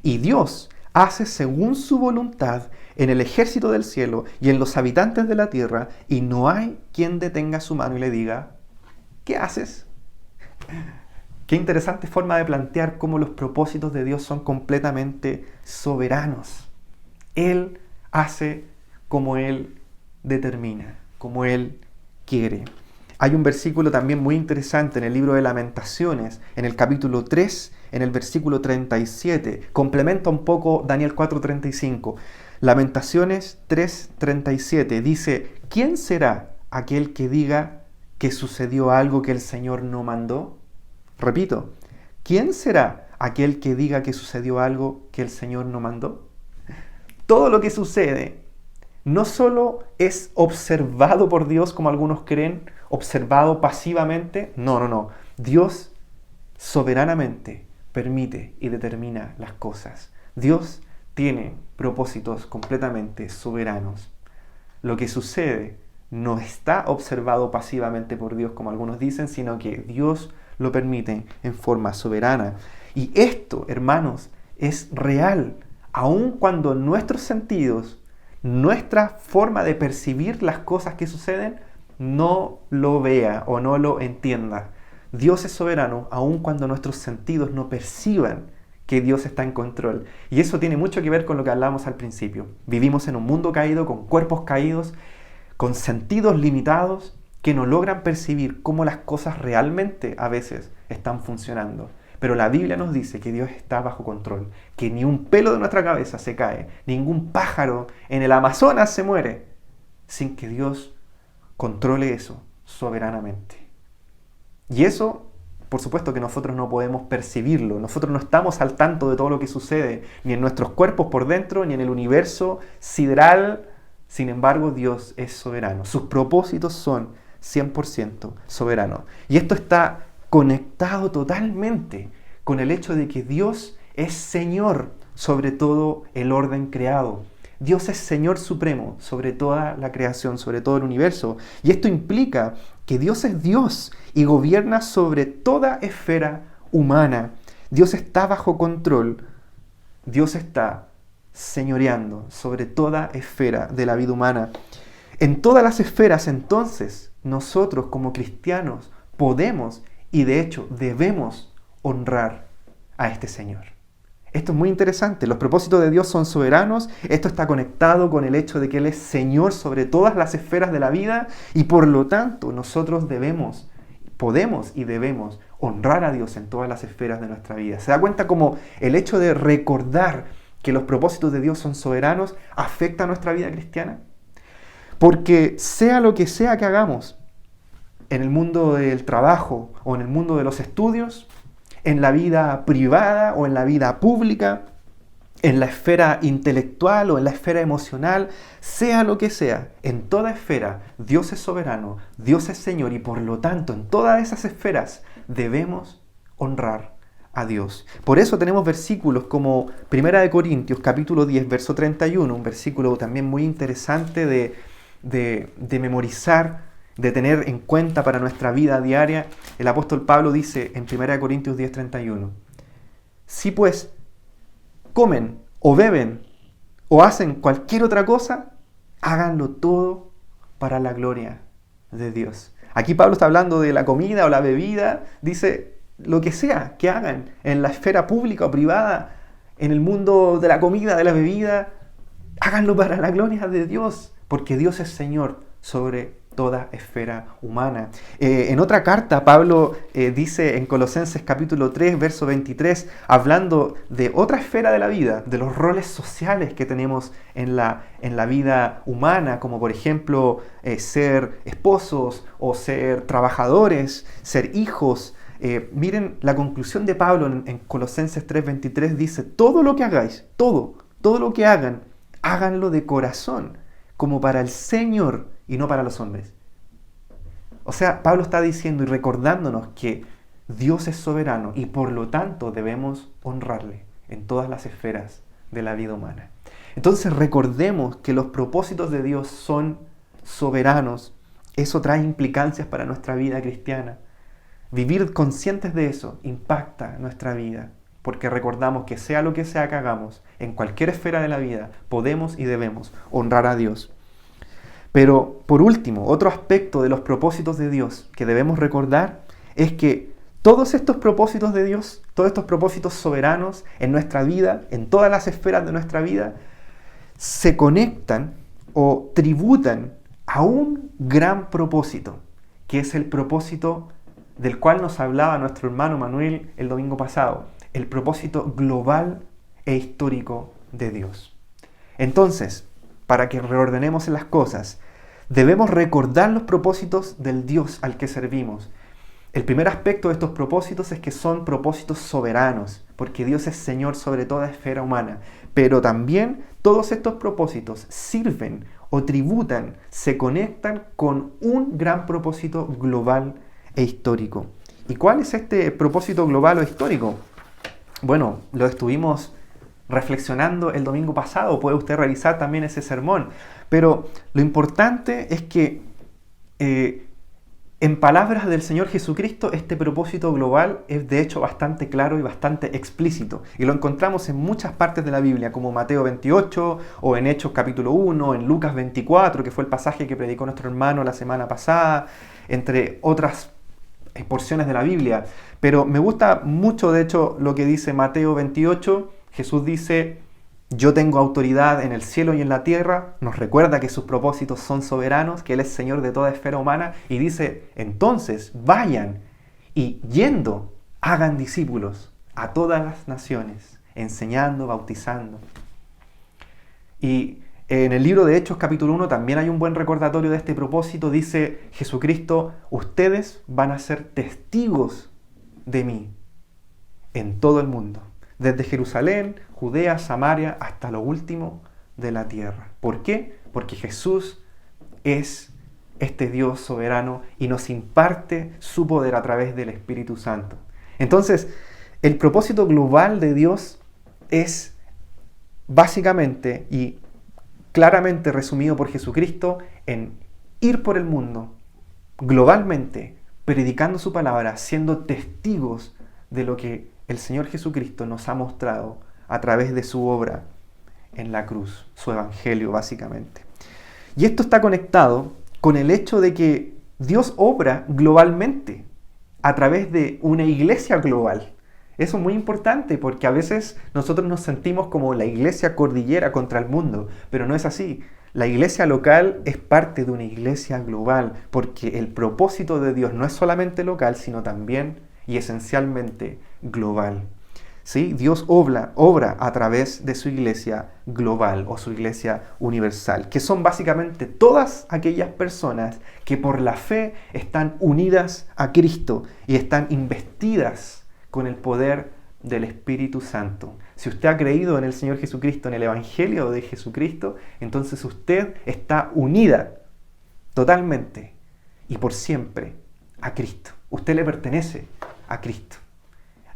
Y Dios hace según su voluntad en el ejército del cielo y en los habitantes de la tierra, y no hay quien detenga su mano y le diga, ¿qué haces? Qué interesante forma de plantear cómo los propósitos de Dios son completamente soberanos. Él hace como Él determina, como Él quiere. Hay un versículo también muy interesante en el libro de Lamentaciones, en el capítulo 3, en el versículo 37. Complementa un poco Daniel 4:35. Lamentaciones 3:37 dice: ¿quién será aquel que diga que sucedió algo que el Señor no mandó? Repito, ¿quién será aquel que diga que sucedió algo que el Señor no mandó? Todo lo que sucede no solo es observado por Dios, como algunos creen, observado pasivamente. No. Dios soberanamente permite y determina las cosas. Dios tiene propósitos completamente soberanos. Lo que sucede no está observado pasivamente por Dios, como algunos dicen, sino que Dios lo permite en forma soberana. Y esto, hermanos, es real, aun cuando nuestros sentidos, nuestra forma de percibir las cosas que suceden, no lo vea o no lo entienda. Dios es soberano, aun cuando nuestros sentidos no perciban que Dios está en control. Y eso tiene mucho que ver con lo que hablábamos al principio. Vivimos en un mundo caído, con cuerpos caídos, con sentidos limitados que no logran percibir cómo las cosas realmente a veces están funcionando. Pero la Biblia nos dice que Dios está bajo control, que ni un pelo de nuestra cabeza se cae, ningún pájaro en el Amazonas se muere, sin que Dios controle eso soberanamente. Y eso, por supuesto que nosotros no podemos percibirlo, nosotros no estamos al tanto de todo lo que sucede, ni en nuestros cuerpos por dentro, ni en el universo sideral. Sin embargo, Dios es soberano, sus propósitos son 100% soberanos. Y esto está conectado totalmente con el hecho de que Dios es Señor sobre todo el orden creado. Dios es Señor supremo sobre toda la creación, sobre todo el universo. Y esto implica que Dios es Dios y gobierna sobre toda esfera humana. Dios está bajo control. Dios está señoreando sobre toda esfera de la vida humana. En todas las esferas, entonces, nosotros como cristianos podemos y de hecho debemos honrar a este Señor. Esto es muy interesante. Los propósitos de Dios son soberanos. Esto está conectado con el hecho de que Él es Señor sobre todas las esferas de la vida y por lo tanto nosotros podemos y debemos honrar a Dios en todas las esferas de nuestra vida. ¿Se da cuenta cómo el hecho de recordar que los propósitos de Dios son soberanos afecta a nuestra vida cristiana? Porque sea lo que sea que hagamos, en el mundo del trabajo o en el mundo de los estudios, en la vida privada o en la vida pública, en la esfera intelectual o en la esfera emocional, sea lo que sea, en toda esfera Dios es soberano, Dios es Señor y por lo tanto en todas esas esferas debemos honrar a Dios. Por eso tenemos versículos como 1 Corintios capítulo 10 verso 31, un versículo también muy interesante de memorizar, de tener en cuenta para nuestra vida diaria. El apóstol Pablo dice en 1 Corintios 10:31: si pues comen o beben o hacen cualquier otra cosa, háganlo todo para la gloria de Dios. Aquí Pablo está hablando de la comida o la bebida. Dice, lo que sea que hagan en la esfera pública o privada, en el mundo de la comida, de la bebida, háganlo para la gloria de Dios, porque Dios es Señor sobre toda esfera humana. En otra carta, Pablo dice en Colosenses capítulo 3, verso 23, hablando de otra esfera de la vida, de los roles sociales que tenemos en la vida humana, como por ejemplo ser esposos o ser trabajadores, ser hijos. Miren la conclusión de Pablo en Colosenses 3, 23, dice: todo lo que hagáis, todo lo que hagan, háganlo de corazón, como para el Señor y no para los hombres. O sea, Pablo está diciendo y recordándonos que Dios es soberano y por lo tanto debemos honrarle en todas las esferas de la vida humana. Entonces recordemos que los propósitos de Dios son soberanos. Eso trae implicancias para nuestra vida cristiana. Vivir conscientes de eso impacta nuestra vida, porque recordamos que sea lo que sea que hagamos, en cualquier esfera de la vida, podemos y debemos honrar a Dios. Pero, por último, otro aspecto de los propósitos de Dios que debemos recordar es que todos estos propósitos de Dios, todos estos propósitos soberanos en nuestra vida, en todas las esferas de nuestra vida, se conectan o tributan a un gran propósito, que que es el propósito del cual nos hablaba nuestro hermano Manuel el domingo pasado, el propósito global e histórico de Dios. Entonces, para que reordenemos las cosas, debemos recordar los propósitos del Dios al que servimos. El primer aspecto de estos propósitos es que son propósitos soberanos, porque Dios es Señor sobre toda esfera humana. Pero también todos estos propósitos sirven o tributan, se conectan con un gran propósito global e histórico. ¿Y cuál es este propósito global o histórico? Bueno, lo estuvimos reflexionando el domingo pasado, puede usted revisar también ese sermón. Pero lo importante es que en palabras del Señor Jesucristo, este propósito global es de hecho bastante claro y bastante explícito. Y lo encontramos en muchas partes de la Biblia, como Mateo 28, o en Hechos capítulo 1, en Lucas 24, que fue el pasaje que predicó nuestro hermano la semana pasada, entre otras porciones de la Biblia. Pero me gusta mucho, de hecho, lo que dice Mateo 28. Jesús dice: yo tengo autoridad en el cielo y en la tierra. Nos recuerda que sus propósitos son soberanos, que Él es Señor de toda esfera humana. Y dice: entonces vayan y yendo, hagan discípulos a todas las naciones, enseñando, bautizando. Y en el libro de Hechos capítulo 1 también hay un buen recordatorio de este propósito. Dice Jesucristo: ustedes van a ser testigos de mí en todo el mundo, desde Jerusalén, Judea, Samaria, hasta lo último de la tierra. ¿Por qué? Porque Jesús es este Dios soberano y nos imparte su poder a través del Espíritu Santo. Entonces, el propósito global de Dios es básicamente y claramente resumido por Jesucristo en ir por el mundo globalmente, predicando su palabra, siendo testigos de lo que el Señor Jesucristo nos ha mostrado a través de su obra en la cruz, su evangelio básicamente. Y esto está conectado con el hecho de que Dios obra globalmente a través de una iglesia global. Eso es muy importante porque a veces nosotros nos sentimos como la iglesia cordillera contra el mundo, pero no es así. La iglesia local es parte de una iglesia global porque el propósito de Dios no es solamente local, sino también y esencialmente global. ¿Sí? Dios obra a través de su iglesia global o su iglesia universal, que son básicamente todas aquellas personas que por la fe están unidas a Cristo y están investidas con el poder del Espíritu Santo. Si usted ha creído en el Señor Jesucristo, en el Evangelio de Jesucristo, entonces usted está unida totalmente y por siempre a Cristo. Usted le pertenece a Cristo.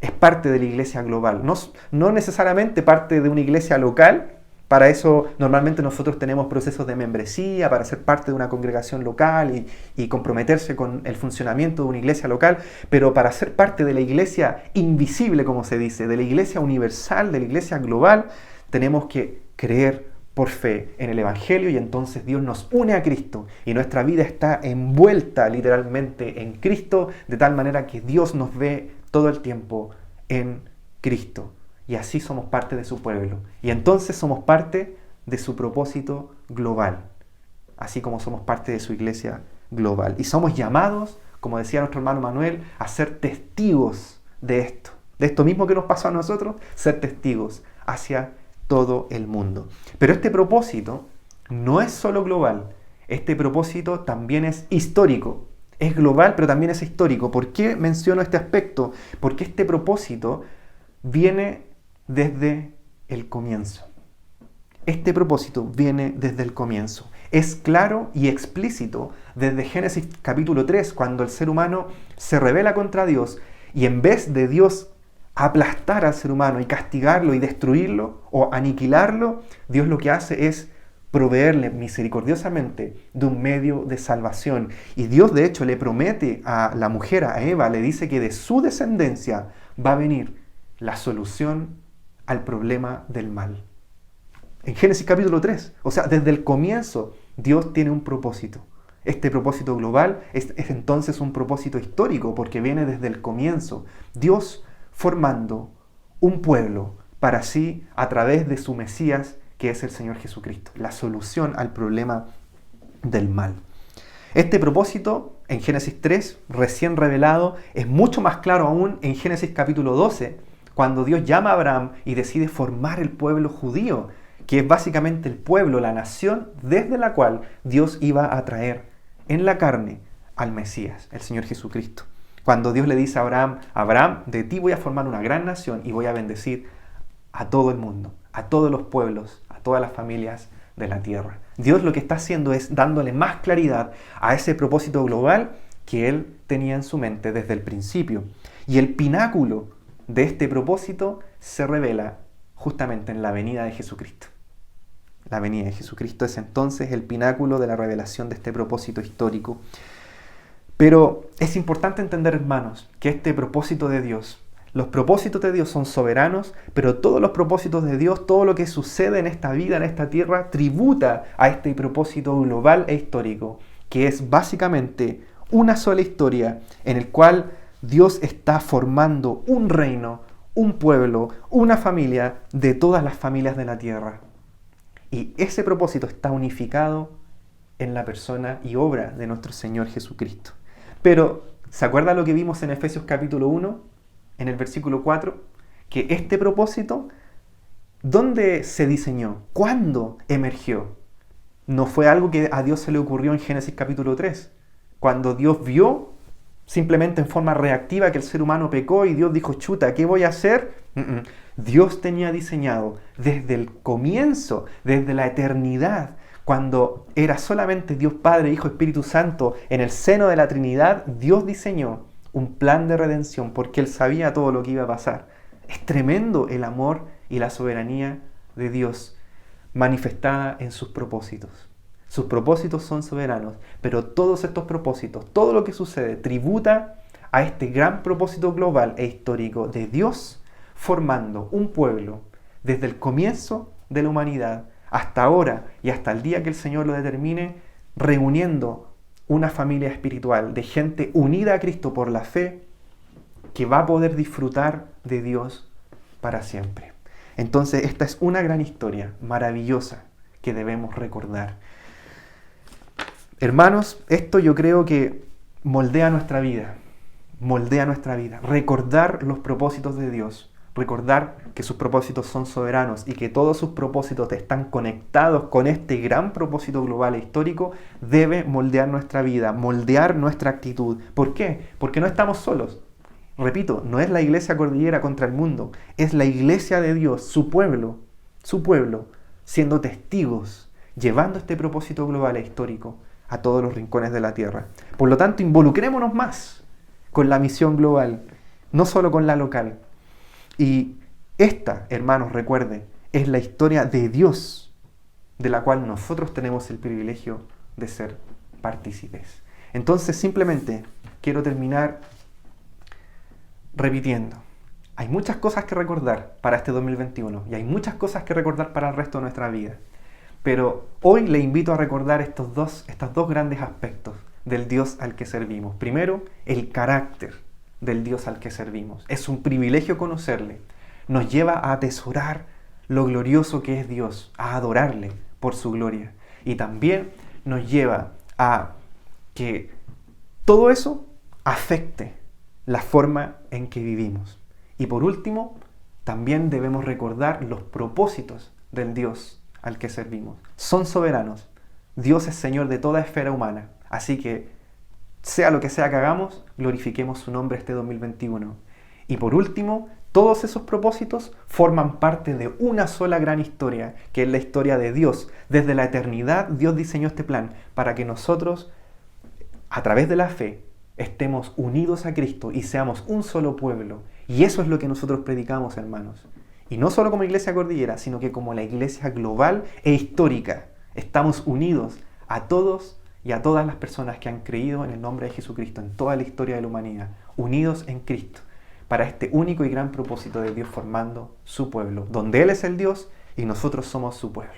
Es parte de la iglesia global. No necesariamente parte de una iglesia local. Para eso normalmente nosotros tenemos procesos de membresía, para ser parte de una congregación local y comprometerse con el funcionamiento de una iglesia local. Pero para ser parte de la iglesia invisible, como se dice, de la iglesia universal, de la iglesia global, tenemos que creer por fe en el Evangelio y entonces Dios nos une a Cristo y nuestra vida está envuelta literalmente en Cristo, de tal manera que Dios nos ve todo el tiempo en Cristo y así somos parte de su pueblo y entonces somos parte de su propósito global, así como somos parte de su iglesia global y somos llamados, como decía nuestro hermano Manuel, a ser testigos de esto mismo que nos pasó a nosotros, ser testigos hacia todo el mundo. Pero este propósito no es solo global, este propósito también es histórico. Es global, pero también es histórico. ¿Por qué menciono este aspecto? Porque este propósito viene desde el comienzo. Este propósito viene desde el comienzo. Es claro y explícito desde Génesis capítulo 3, cuando el ser humano se rebela contra Dios y en vez de Dios aplastar al ser humano y castigarlo y destruirlo o aniquilarlo, Dios lo que hace es proveerle misericordiosamente de un medio de salvación. Y Dios de hecho le promete a la mujer, a Eva, le dice que de su descendencia va a venir la solución al problema del mal. En Génesis capítulo 3, o sea, desde el comienzo Dios tiene un propósito. Este propósito global es entonces un propósito histórico porque viene desde el comienzo. Dios formando un pueblo para sí a través de su Mesías, que es el Señor Jesucristo, la solución al problema del mal. Este propósito en Génesis 3, recién revelado, es mucho más claro aún en Génesis capítulo 12, cuando Dios llama a Abraham y decide formar el pueblo judío, que es básicamente el pueblo, la nación, desde la cual Dios iba a traer en la carne al Mesías, el Señor Jesucristo. Cuando Dios le dice a Abraham, Abraham, de ti voy a formar una gran nación y voy a bendecir a todo el mundo, a todos los pueblos, a todas las familias de la tierra. Dios lo que está haciendo es dándole más claridad a ese propósito global que Él tenía en su mente desde el principio. Y el pináculo de este propósito se revela justamente en la venida de Jesucristo. La venida de Jesucristo es entonces el pináculo de la revelación de este propósito histórico. Pero es importante entender, hermanos, que este propósito de Dios, los propósitos de Dios son soberanos, pero todos los propósitos de Dios, todo lo que sucede en esta vida, en esta tierra, tributa a este propósito global e histórico, que es básicamente una sola historia en el cual Dios está formando un reino, un pueblo, una familia de todas las familias de la tierra. Y ese propósito está unificado en la persona y obra de nuestro Señor Jesucristo. Pero, ¿se acuerda lo que vimos en Efesios capítulo 1, en el versículo 4? Que este propósito, ¿dónde se diseñó? ¿Cuándo emergió? No fue algo que a Dios se le ocurrió en Génesis capítulo 3. Cuando Dios vio, simplemente en forma reactiva, que el ser humano pecó y Dios dijo, chuta, ¿qué voy a hacer? Dios tenía diseñado desde el comienzo, desde la eternidad, cuando era solamente Dios Padre, Hijo, Espíritu Santo, en el seno de la Trinidad, Dios diseñó un plan de redención porque Él sabía todo lo que iba a pasar. Es tremendo el amor y la soberanía de Dios manifestada en sus propósitos. Sus propósitos son soberanos, pero todos estos propósitos, todo lo que sucede, tributa a este gran propósito global e histórico de Dios formando un pueblo desde el comienzo de la humanidad hasta ahora y hasta el día que el Señor lo determine, reuniendo una familia espiritual de gente unida a Cristo por la fe que va a poder disfrutar de Dios para siempre. Entonces, esta es una gran historia maravillosa que debemos recordar. Hermanos, esto yo creo que moldea nuestra vida. Recordar los propósitos de Dios. Recordar que sus propósitos son soberanos y que todos sus propósitos están conectados con este gran propósito global e histórico debe moldear nuestra vida, moldear nuestra actitud. ¿Por qué? Porque no estamos solos. Repito, no es la iglesia cordillera contra el mundo, es la iglesia de Dios, su pueblo, siendo testigos, llevando este propósito global e histórico a todos los rincones de la tierra. Por lo tanto, involucrémonos más con la misión global, no solo con la local. Y esta, hermanos, recuerden, es la historia de Dios, de la cual nosotros tenemos el privilegio de ser partícipes. Entonces, simplemente quiero terminar repitiendo. Hay muchas cosas que recordar para este 2021 y hay muchas cosas que recordar para el resto de nuestra vida. Pero hoy le invito a recordar estos dos grandes aspectos del Dios al que servimos. Primero, el carácter del Dios al que servimos. Es un privilegio conocerle. Nos lleva a atesorar lo glorioso que es Dios, a adorarle por su gloria. Y también nos lleva a que todo eso afecte la forma en que vivimos. Y por último, también debemos recordar los propósitos del Dios al que servimos. Son soberanos. Dios es Señor de toda esfera humana. Así que sea lo que sea que hagamos, glorifiquemos su nombre este 2021. Y por último, todos esos propósitos forman parte de una sola gran historia, que es la historia de Dios. Desde la eternidad, Dios diseñó este plan para que nosotros, a través de la fe, estemos unidos a Cristo y seamos un solo pueblo. Y eso es lo que nosotros predicamos, hermanos. Y no solo como Iglesia Cordillera, sino que como la iglesia global e histórica. Estamos unidos a todos y a todas las personas que han creído en el nombre de Jesucristo en toda la historia de la humanidad, unidos en Cristo, para este único y gran propósito de Dios formando su pueblo, donde Él es el Dios y nosotros somos su pueblo.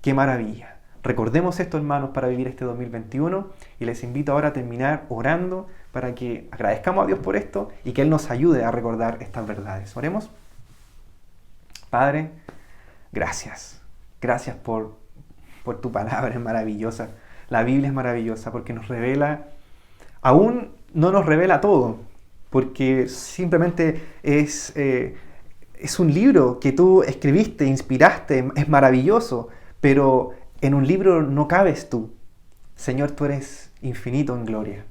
¡Qué maravilla! Recordemos esto, hermanos, para vivir este 2021 y les invito ahora a terminar orando para que agradezcamos a Dios por esto y que Él nos ayude a recordar estas verdades. Oremos. Padre, gracias. Gracias por tu palabra, es maravillosa. La Biblia es maravillosa porque nos revela aún no nos revela todo, porque simplemente es un libro que tú escribiste, inspiraste, es maravilloso, pero en un libro no cabes tú. Señor, tú eres infinito en gloria.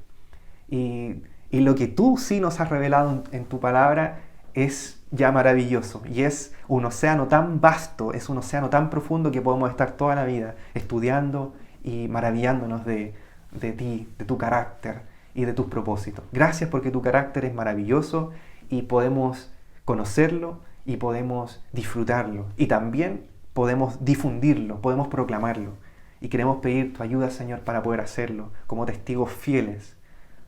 Y lo que tú sí nos has revelado en tu palabra es ya maravilloso. Y es un océano tan vasto, es un océano tan profundo que podemos estar toda la vida estudiando y maravillándonos de ti, de tu carácter y de tus propósitos. Gracias porque tu carácter es maravilloso y podemos conocerlo y podemos disfrutarlo. Y también podemos difundirlo, podemos proclamarlo. Y queremos pedir tu ayuda, Señor, para poder hacerlo como testigos fieles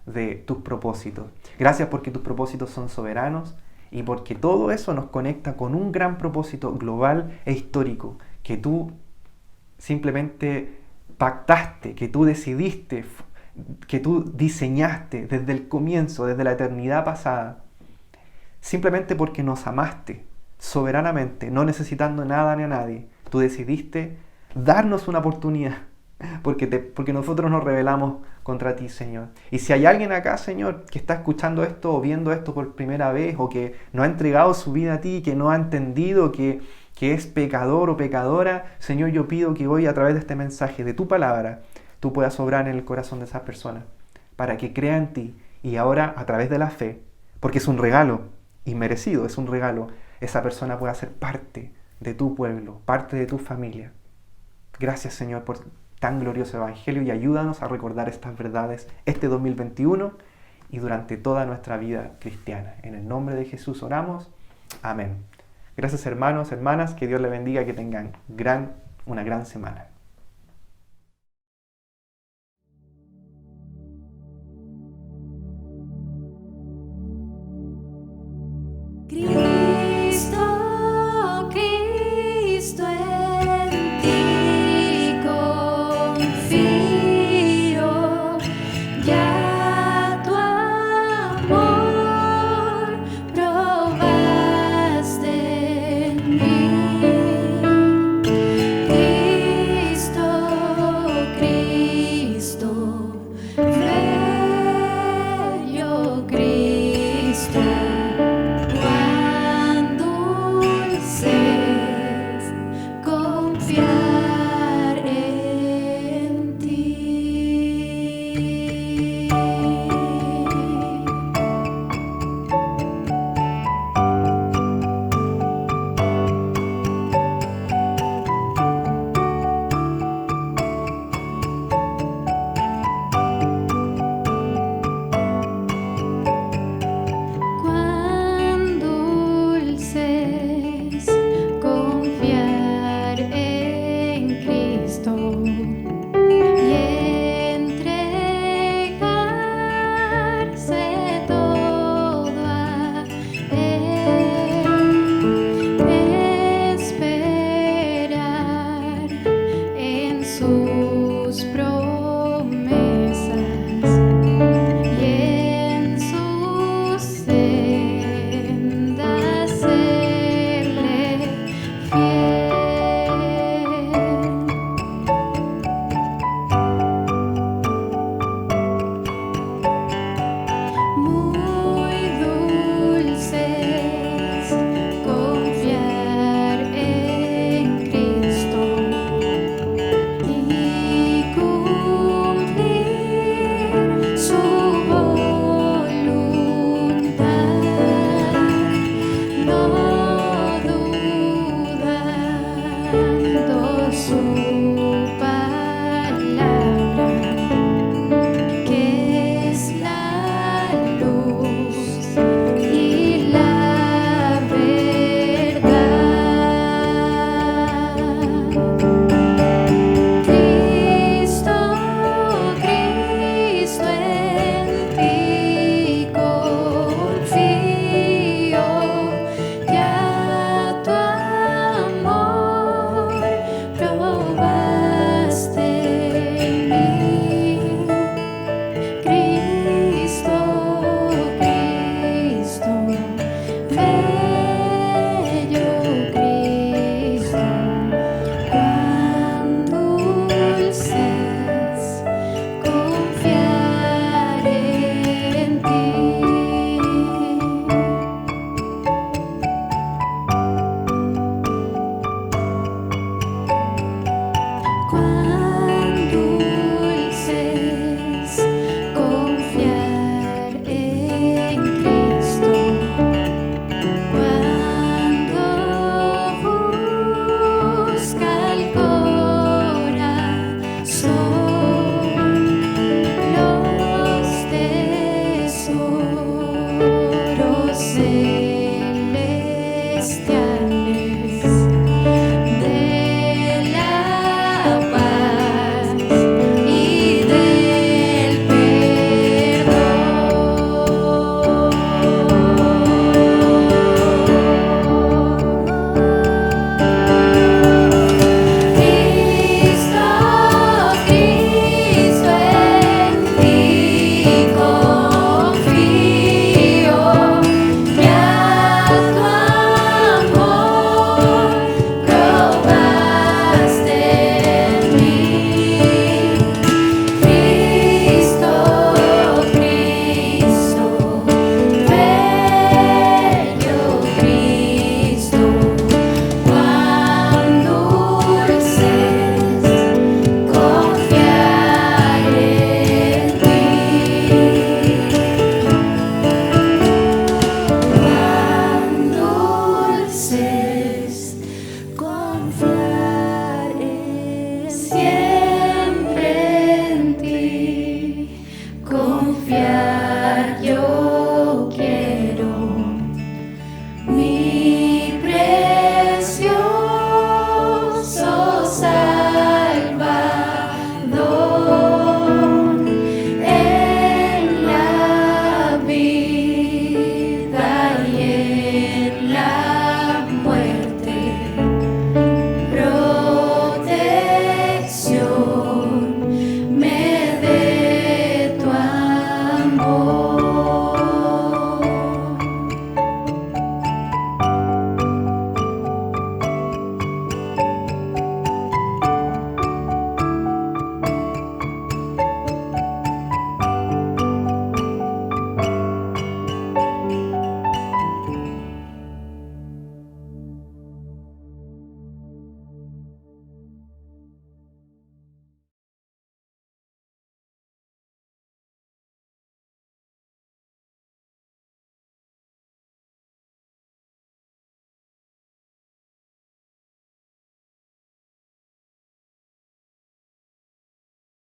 de tus propósitos. Gracias porque tus propósitos son soberanos y porque todo eso nos conecta con un gran propósito global e histórico que tú simplemente pactaste, que tú decidiste, que tú diseñaste desde el comienzo, desde la eternidad pasada, simplemente porque nos amaste soberanamente, no necesitando nada ni a nadie. Tú decidiste darnos una oportunidad, porque nosotros nos rebelamos contra ti, Señor. Y si hay alguien acá, Señor, que está escuchando esto o viendo esto por primera vez, o que no ha entregado su vida a ti, que no ha entendido que es pecador o pecadora, Señor, yo pido que hoy, a través de este mensaje, de tu palabra, tú puedas obrar en el corazón de esas personas, para que crean en ti, y ahora, a través de la fe, porque es un regalo inmerecido, es un regalo, esa persona pueda ser parte de tu pueblo, parte de tu familia. Gracias, Señor, por tan glorioso evangelio, y ayúdanos a recordar estas verdades este 2021 y durante toda nuestra vida cristiana. En el nombre de Jesús oramos. Amén. Gracias, hermanos, hermanas, que Dios les bendiga, que tengan una gran semana.